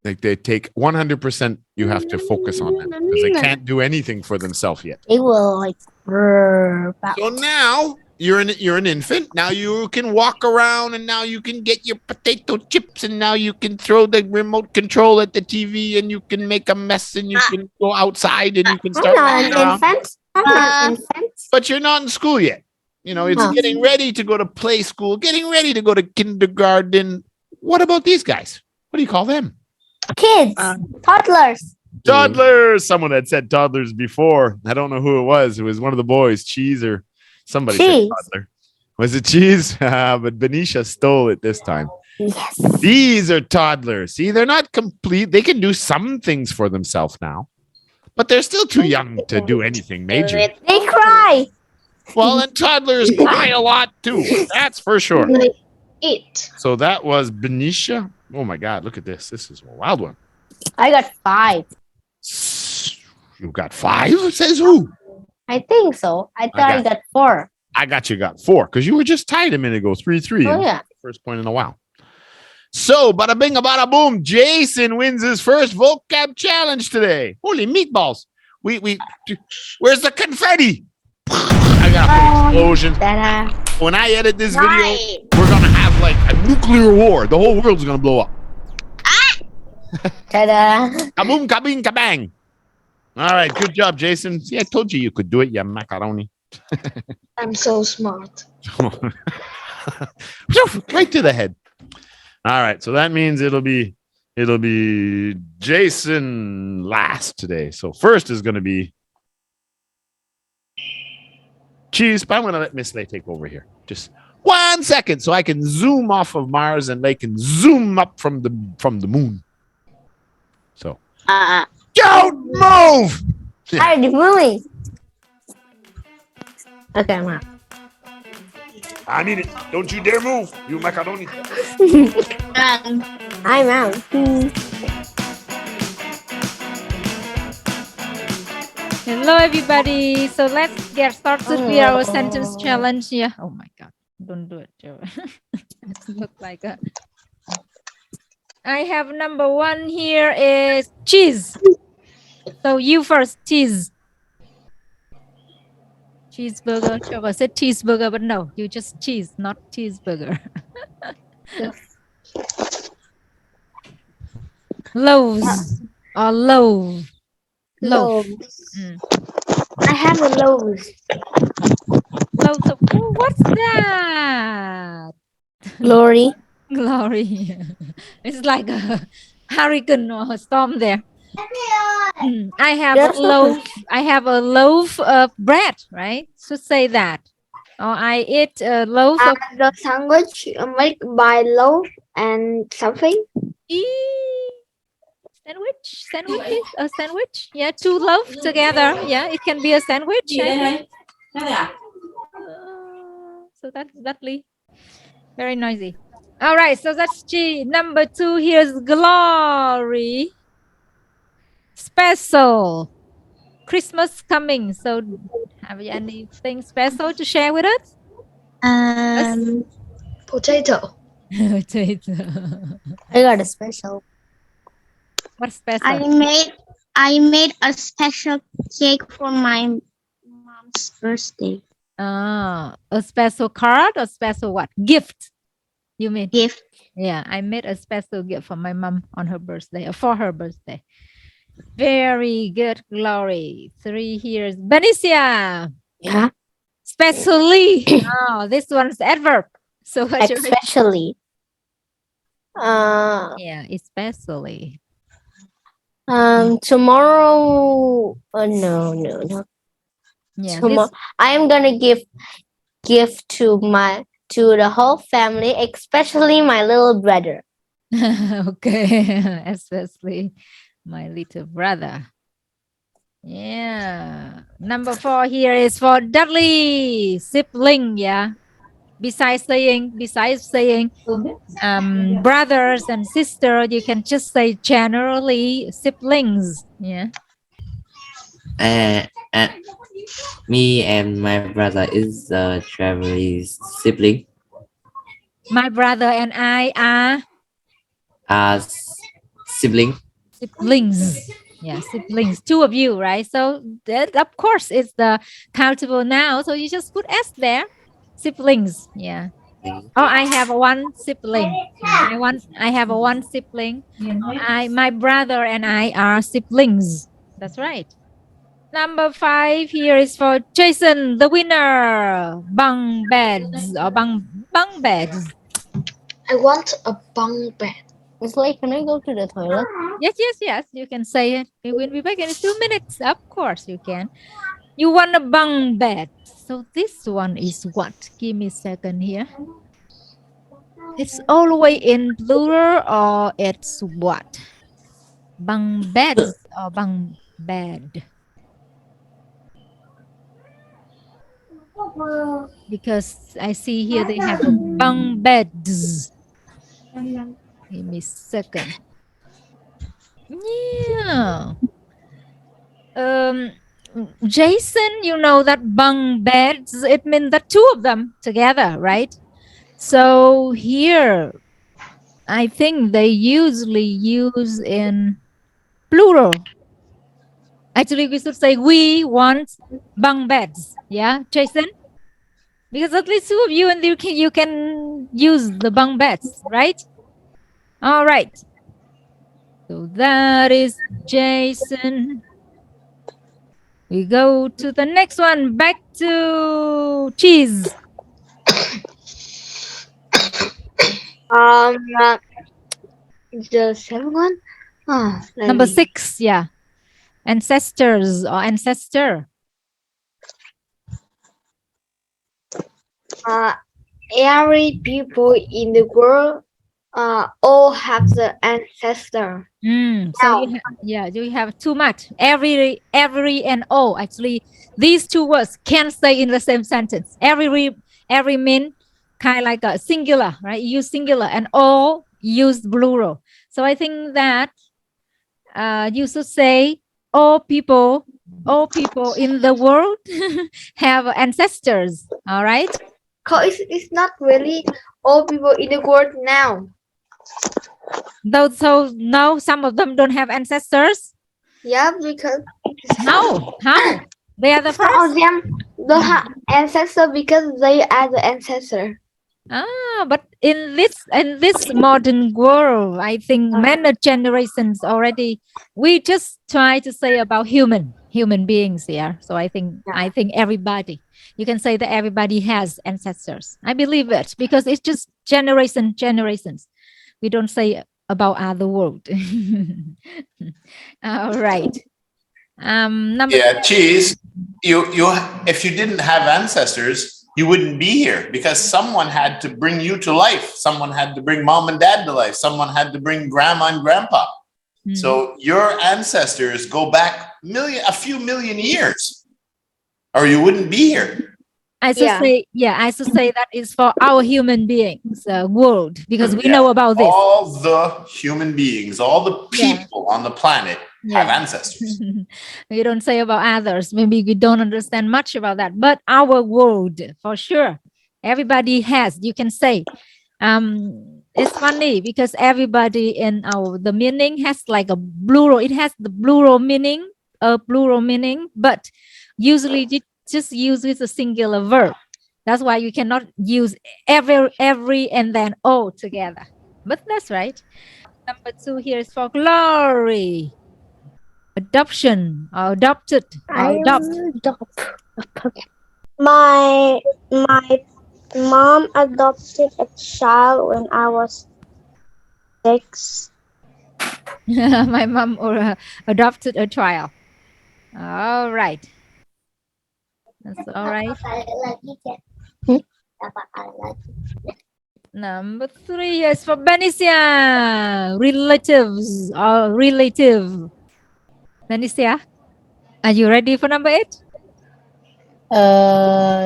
Like they take 100%. You have to focus on them because they can't do anything for themselves yet. They will like burp out. So now you're an infant. Now you can walk around, and now you can get your potato chips, and now you can throw the remote control at the TV, and you can make a mess, and you can go outside, and you can I'm start not running an around. infant. I'm not an infant. But you're not in school yet. You know, it's No. getting ready to go to play school, getting ready to go to kindergarten. What about these guys? What do you call them? Kids, toddlers. Toddlers. Someone had said toddlers before. I don't know who it was. It was one of the boys, Cheese or somebody said Cheese. toddler. Was it Cheese? But Benicia stole it this time. Yes. These are toddlers. See, they're not complete. They can do some things for themselves now, but they're still too young to do anything major. They cry. Well, and toddlers cry a lot too. That's for sure. Eat. So that was Benicia. Oh my God, look at this. This is a wild one. I got 5. You got 5? Says who? I think so. I thought I got 4. I got 4 because you were just tied a minute ago, 3-3. Oh yeah. First point in a while. So, bada bing, bada boom. Jason wins his first vocab challenge today. Holy meatballs. Where's the confetti? I got an explosion. Ta-da. When I edit this video, we're going to have like a nuclear war. The whole world's going to blow up. Ta-da. Kaboom, kabing, kabang. All right. Good job, Jason. See, I told you could do it, you macaroni. I'm so smart. Right to the head. All right. So that means it'll be Jason last today. So first is going to be Cheese, but I'm going to let Miss Lay take over here. Just 1 second so I can zoom off of Mars and they can zoom up from the moon. So don't move. Already moving. Okay, I'm out. I need it. Don't you dare move, you macaroni. I'm out. Hello, everybody. So let's get started with our sentence challenge here. Oh my God. Don't do it, Joe. It looks like a... I have number 1 here is cheese. So you first, cheese. Cheeseburger. Trevor said cheeseburger, but no, you just cheese, not cheeseburger. Loaves or loaf. Loaf. Mm. I have a loaves. Loaves of, oh, what's that? Glory. Glory. It's like a hurricane or a storm there. I have Yes. a loaf. I have a loaf of bread, right? So say that. Or I eat a loaf of The sandwich made by loaf and something. Sandwich is a sandwich. Yeah, 2 loaves together. Yeah, it can be a sandwich. Right? So that's Dudley. Very noisy. All right, so that's G. Number 2, here's glory. Special. Christmas coming. So have you anything special to share with us? Potato. Potato. I got a special. What's special? I made a special cake for my mom's birthday. A special card or special what? Gift. You mean? Gift. Yeah, I made a special gift for my mom on her birthday, or for her birthday. Very good, Glory. 3 years. Benicia. Yeah. Specially. Oh, this one's adverb. So what's your Especially. Yeah, especially. Tomorrow. No. Yeah, Tomorrow, I am gonna give gift to the whole family, especially my little brother. Okay, especially my little brother. Yeah. Number 4 here is for Dudley, sibling. Yeah. Besides saying brothers and sister, you can just say generally siblings. Yeah. And me and my brother is Trevor's sibling. My brother and I are Sibling. siblings. Yeah, siblings. 2 of you, right? So that, of course, it's the countable noun. So you just put S there. Siblings. Yeah. Oh, I have one sibling. I have one sibling. My brother and I are siblings. That's right. Number 5 here is for Jason, the winner. Bunk beds or bunk beds. I want a bunk bed. It's like, can I go to the toilet? Yes. You can say it. We will be back in 2 minutes. Of course you can. You want a bunk bed. So this one is what? Give me a second here. It's always in plural or it's what? Bunk beds or bunk bed? Because I see here they have a bunk beds. Give me a second. Yeah. Jason, you know that bunk beds, it means the 2 of them together, right? So here, I think they usually use in plural. Actually, we should say we want bunk beds. Yeah, Jason? Because at least 2 of you and you can use the bunk beds, right? All right. So that is Jason. We go to the next one. Back to Cheese. The 7th one. Number 6, yeah. Ancestors or ancestor. Every people in the world all have the ancestor. So you have too much. Every and all. Actually, these 2 words can't stay in the same sentence. Every mean kind of like a singular, right? You use singular, and all use plural. So I think that you should say all people in the world have ancestors. All right. Because it's not really all people in the world now. So no, some of them don't have ancestors. Yeah, because How? They are the some first. of them don't have ancestor because they are the ancestor. But in this modern world, I think many generations already. We just try to say about human beings here. So I think everybody. You can say that everybody has ancestors. I believe it because it's just generations. We don't say about other world. All right. Number Cheese. You if you didn't have ancestors, you wouldn't be here because someone had to bring you to life. Someone had to bring mom and dad to life. Someone had to bring grandma and grandpa. So your ancestors go back a few million years, or you wouldn't be here. I should say that is for our human beings world because we know about this. All the human beings, all the people on the planet have ancestors. We don't say about others. Maybe we don't understand much about that, but our world for sure. Everybody has. You can say. It's funny because everybody in the meaning has like a plural. It has the plural meaning, but usually it just uses a singular verb. That's why you cannot use every and then all together. But that's right. Number 2 here is for Glory. Adoption or adopted. Or adopt. My mom adopted a child when I was 6. My mom adopted a child. All right. That's all right. Number 3 is for Benicia. Relatives or relative. Benicia, are you ready for number 8?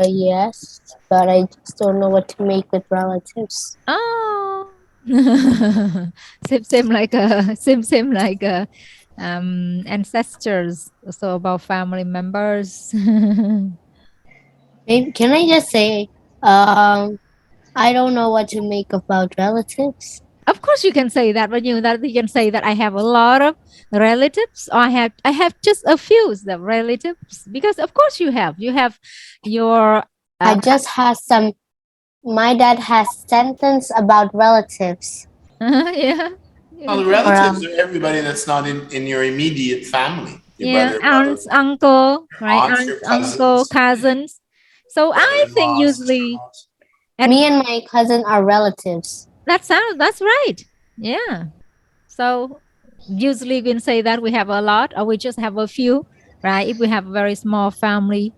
Yes, but I just don't know what to make with relatives. Oh, same like ancestors. So about family members. Maybe can I just say, I don't know what to make about relatives. Of course, you can say that, but you can say that I have a lot of relatives, or I have just a few the relatives, because of course you have your. I just have some. My dad has sentence about relatives. Yeah. Well, the relatives are everybody that's not in your immediate family. Your Yeah, brother, aunts, uncle, right? aunts, your Uncle, cousins. So I think brother-in-laws, usually sister-in-laws. Me and my cousin are relatives. that's right. Yeah. So usually we can say that we have a lot, or we just have a few, right? If we have a very small family,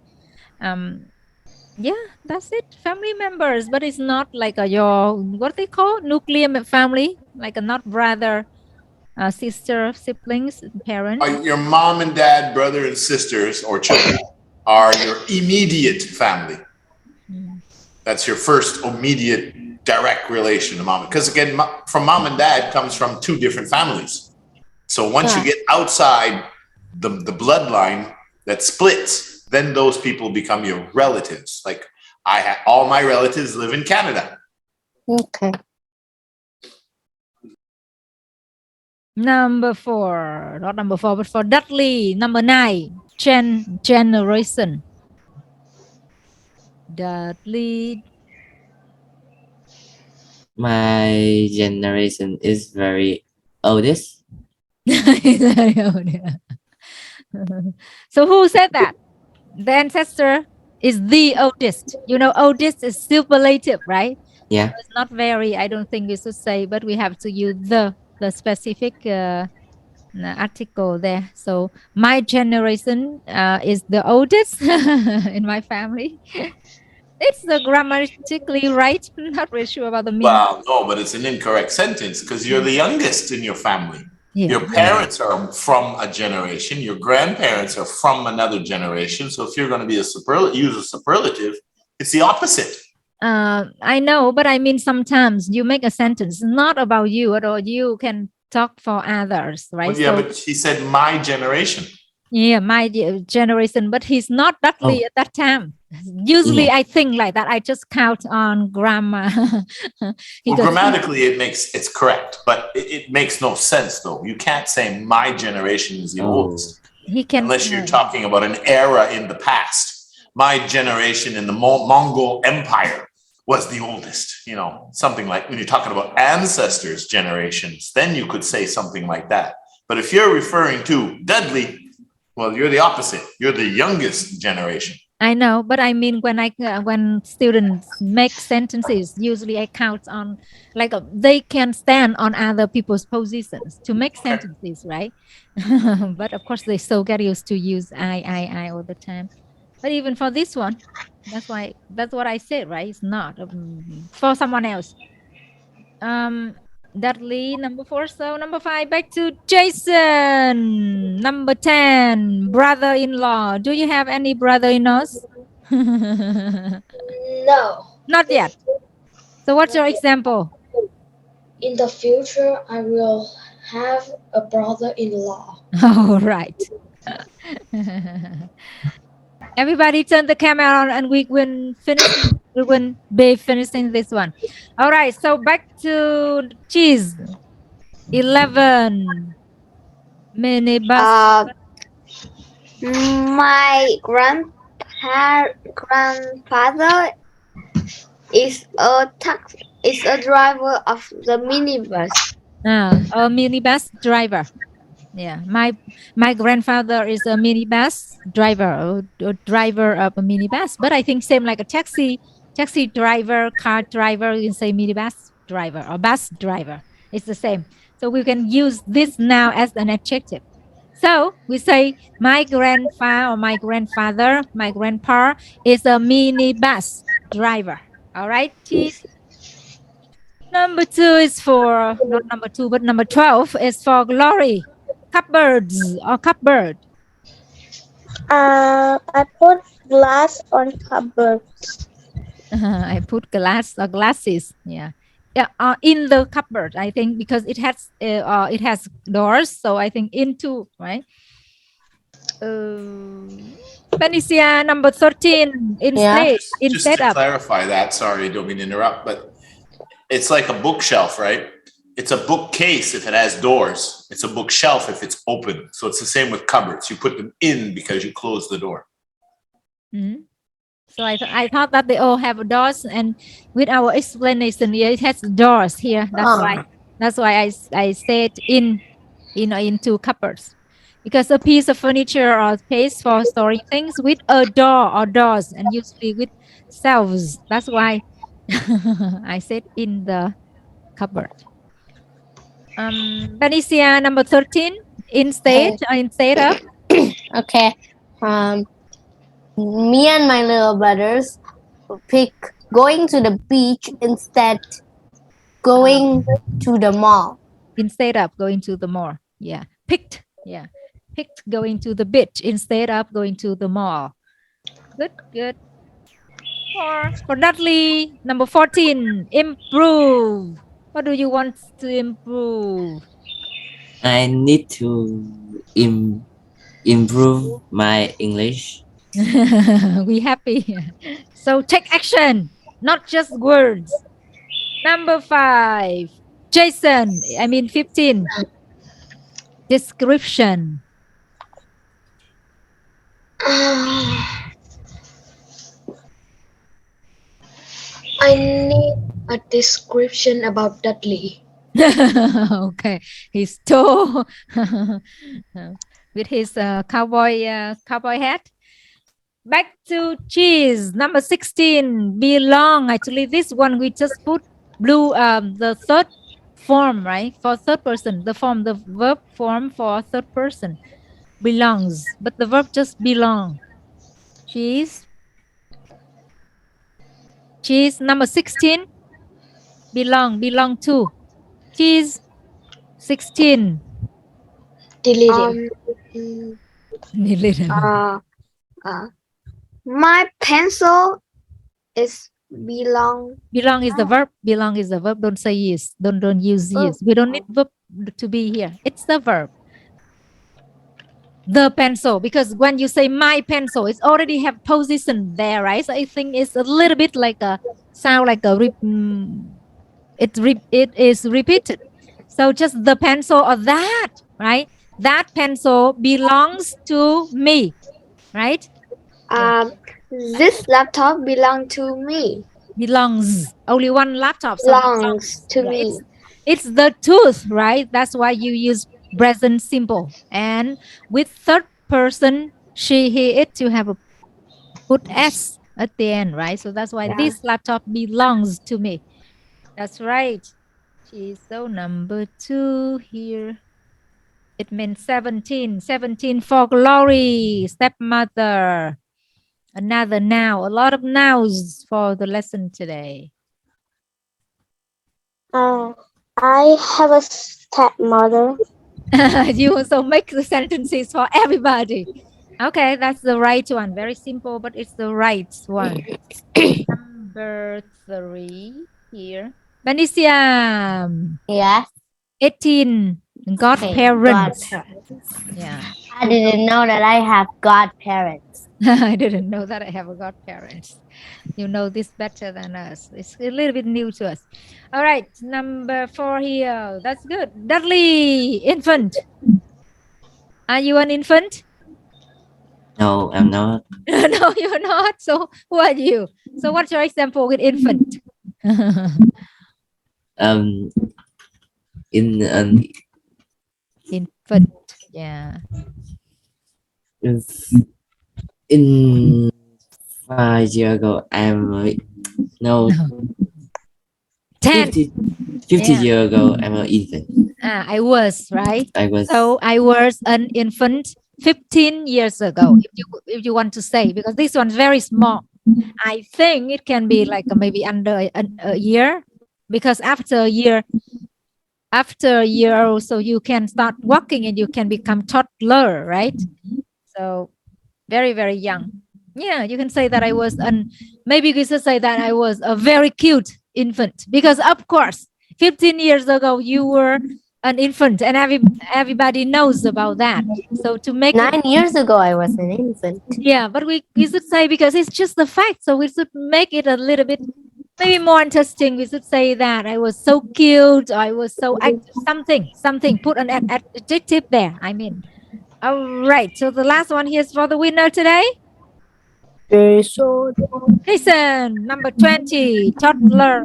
yeah, that's it. Family members, but it's not like your what they call nuclear family, like a not brother, sister, siblings, parents. Your mom and dad, brother and sisters, or children are your immediate family. That's your first immediate direct relation to mom. Because again, from mom and dad comes from 2 different families. So once you get outside the bloodline that splits, then those people become your relatives. Like all my relatives live in Canada. Okay. Number 4, not number 4, but for Dudley. Number 9, generation. Dudley. My generation is very oldest. So who said that? The ancestor is the oldest. You know, oldest is superlative, right? Yeah. It's not very, I don't think we should say, but we have to use the specific article there. So my generation is the oldest in my family. It's the grammatically right. Not really sure about the meaning. Well, no, but it's an incorrect sentence because you're the youngest in your family. Yeah. Your parents are from a generation. Your grandparents are from another generation. So if you're going to be use a superlative, it's the opposite. I know, but I mean, sometimes you make a sentence not about you at all. You can talk for others, right? Well, yeah, but he said my generation. Yeah, my generation, but he's not Dudley at that time. Usually I think like that. I just count on grammar. Well, grammatically it's correct, but it makes no sense though. You can't say my generation is the oldest. He can, unless you're talking about an era in the past. My generation in the Mongol Empire was the oldest, you know, something like when you're talking about ancestors' generations, then you could say something like that. But if you're referring to Dudley, well, you're the opposite. You're the youngest generation. I know, but I mean, when students make sentences, usually I count on like they can stand on other people's positions to make sentences, right? But of course, they still get used to use I all the time. But even for this one, that's what I said, right? It's not for someone else. Dudley, number 4. So number 5, back to Jason. Number 10, brother-in-law. Do you have any brother-in-laws? No. Not yet. So what's your example? In the future, I will have a brother-in-law. All right. Everybody turn the camera on and we will be finishing this one. All right, so back to cheese. 11. Minibus. My grandfather is a driver of the minibus. A minibus driver. Yeah, my grandfather is a minibus driver, a driver of a minibus. But I think same like a taxi driver, car driver. You can say minibus driver or bus driver. It's the same. So we can use this now as an adjective. So we say my grandfather or my grandfather, my grandpa is a minibus driver. All right, cheese. Number 2 is for, not number 2, but number 12 is for glory. Cupboards or cupboard. I put glass on cupboard. I put glass or glasses. Yeah. Yeah, in the cupboard, I think, because it has doors. So I think into, right? Benicia, number 13, instead, Just to of. clarify that, sorry, don't mean to interrupt, but it's like a bookshelf, right? It's a bookcase if it has doors. It's a bookshelf if it's open. So it's the same with cupboards. You put them in because you close the door. Mhm. So I thought that they all have doors, and with our explanation here, it has doors here. That's why I said into cupboards, because a piece of furniture or space for storing things with a door or doors, and usually with shelves. That's why I said in the cupboard. Benicia, number 13, instead of. Okay. Me and my little brothers pick going to the beach instead going to the mall. Instead of going to the mall. Yeah. Picked going to the beach instead of going to the mall. Good. For Dudley, number 14, improve. What do you want to improve? I need to improve my English. We happy. So take action, not just words. Number 5, Jason, 15, description. I need a description about Dudley. Okay, he's tall with his cowboy hat. Back to cheese, number 16, belong. Actually, this one we just put blue, the third form, right? For third person, the verb form for third person, belongs, but the verb just belong. Cheese, number 16, belong to. Cheese, 16. Delirium. My pencil is belong. Belong is the verb. Belong is the verb. Don't say yes. Don't use yes. We don't need verb to be here. It's the verb. The pencil, because when you say my pencil, it's already have position there, right? So I think it's a little bit like a sound like a it is repeated. So just the pencil or that, right? That pencil belongs to me, right? This laptop belong to me. Belongs. Only one laptop. So Belongs to me. It's the tooth, right? That's why you use present simple. And with third person, she, he, it, you have a put s at the end, right? So that's why this laptop belongs to me. That's right. So number 2 here. It means 17. 17 for glory, stepmother. Another noun. A lot of nouns for the lesson today. I have a stepmother. You also make the sentences for everybody. Okay, that's the right one. Very simple, but it's the right one. Number 3 here. Benicia. Yes. 18. Godparents. Yeah. I didn't know that I have godparents. I didn't know that I have a godparents. You know this better than us. It's a little bit new to us. All right, number 4 here. That's good. Dudley, infant. Are you an infant? No, I'm not. No, you're not. So who are you? So what's your example with infant? In Infant. Yeah. In 5 years ago, I'm no. 10. 50 Yeah. years ago, I'm an infant. I was, right? I was. So I was an infant 15 years ago, if you want to say, because this one's very small. I think it can be like maybe under a year, because after a year or so, you can start walking and you can become toddler, right? So very, very young. Yeah, you can say that I was maybe you should say that I was a very cute infant, because of course 15 years ago you were an infant and everybody knows about that. So to make 9 years ago, I was an infant. yeah, but we should say, because it's just the fact, so we should make it a little bit maybe more interesting. We should say that I was so cute, I was so active, something, put an adjective there, I mean. All right, so the last one here's for the winner today. Jason, number 20, toddler.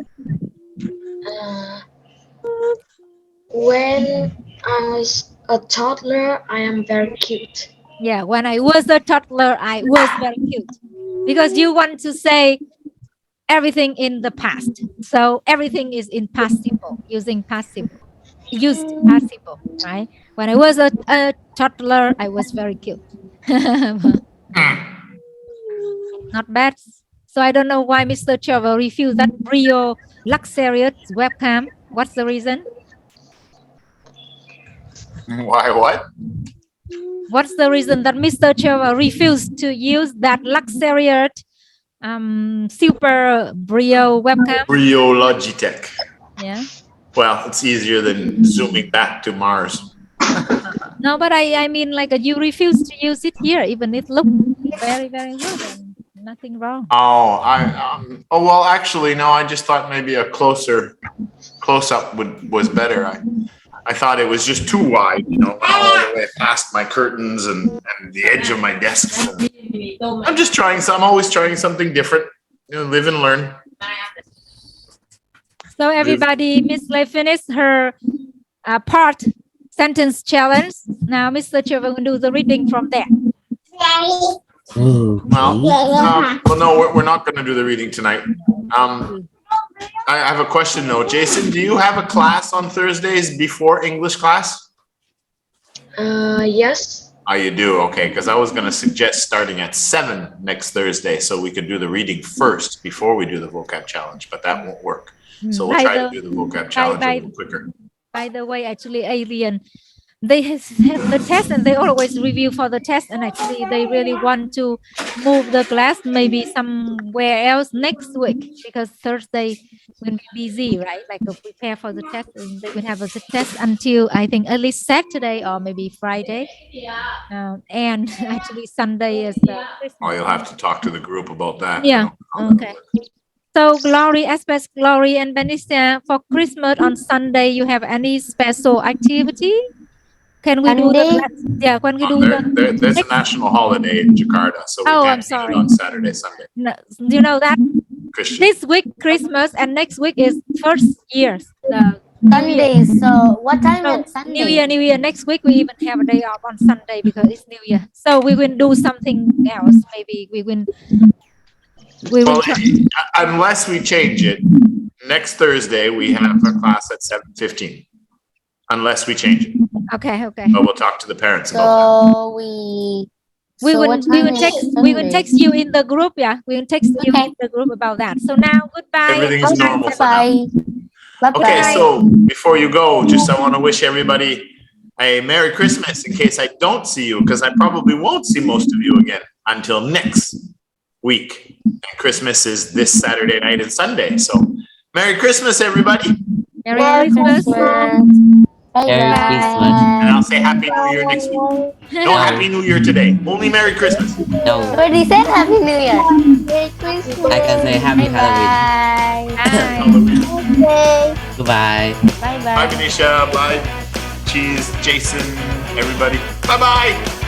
When I was a toddler, I am very cute. Yeah, when I was a toddler, I was very cute. Because you want to say everything in the past. So everything is in participle, used participle, right? When I was a toddler, I was very cute. Not bad. So I don't know why Mr. Trevor refused that Brio luxurious webcam. What's the reason? Why what? What's the reason that Mr. Trevor refused to use that luxurious super Brio webcam? Brio Logitech. Yeah. Well, it's easier than zooming back to Mars. No, but I mean, like you refuse to use it here, even it looked very, very good. And nothing wrong. Oh, well, actually, no. I just thought maybe a close up was better. I thought it was just too wide, all the way past my curtains and the edge of my desk. So I'm just always trying something different. Live and learn. So everybody, Miss Lay finished her part sentence challenge. Now Mr. Trevor will do the reading from there. Well, no, we're not going to do the reading tonight. I have a question though. Jason, do you have a class on Thursdays before English class? Yes. Oh, you do? Okay, because I was going to suggest starting at 7 next Thursday so we could do the reading first before we do the vocab challenge, but that won't work. So we'll try to do the vocab challenge a little quicker. By the way, actually, Alien, they have the test and they always review for the test, and actually they really want to move the class maybe somewhere else next week, because Thursday will be busy, right? Like to prepare for the test, and they will have a test until I think at least Saturday or maybe Friday. And actually Sunday is Christmas. Oh, you'll have to talk to the group about that. Yeah. Okay. So Glory, Aspect Glory and Benicia, for Christmas on Sunday, you have any special activity? Can we do that? Yeah, when we do there's a national holiday in Jakarta, so we can't do it on Saturday, Sunday. No, do you know that? Christian. This week Christmas and next week is first year's. Sundays. So what time on Sunday? New Year. Next week we even have a day off on Sunday because it's New Year. So we will do something else. Maybe we will. Unless we change it, next Thursday we have a class at 7:15. Unless we change it. Okay. But we'll talk to the parents about So we will text you in the group. Yeah, we will text you in the group about that. So now goodbye. Everything is normal for Bye. now. Okay, so before you go, I want to wish everybody a Merry Christmas in case I don't see you, because I probably won't see most of you again until next week. And Christmas is this Saturday night and Sunday. So Merry Christmas, everybody. Merry Christmas. Merry Christmas. And I'll say Happy New Year next week. No Happy New Year today. Only Merry Christmas. No, Already said Happy New Year. Merry Christmas. I can say Happy Halloween. Bye. Goodbye. Bye. Bye, Venetia. Bye, Cheese, Jason, everybody. Bye-bye.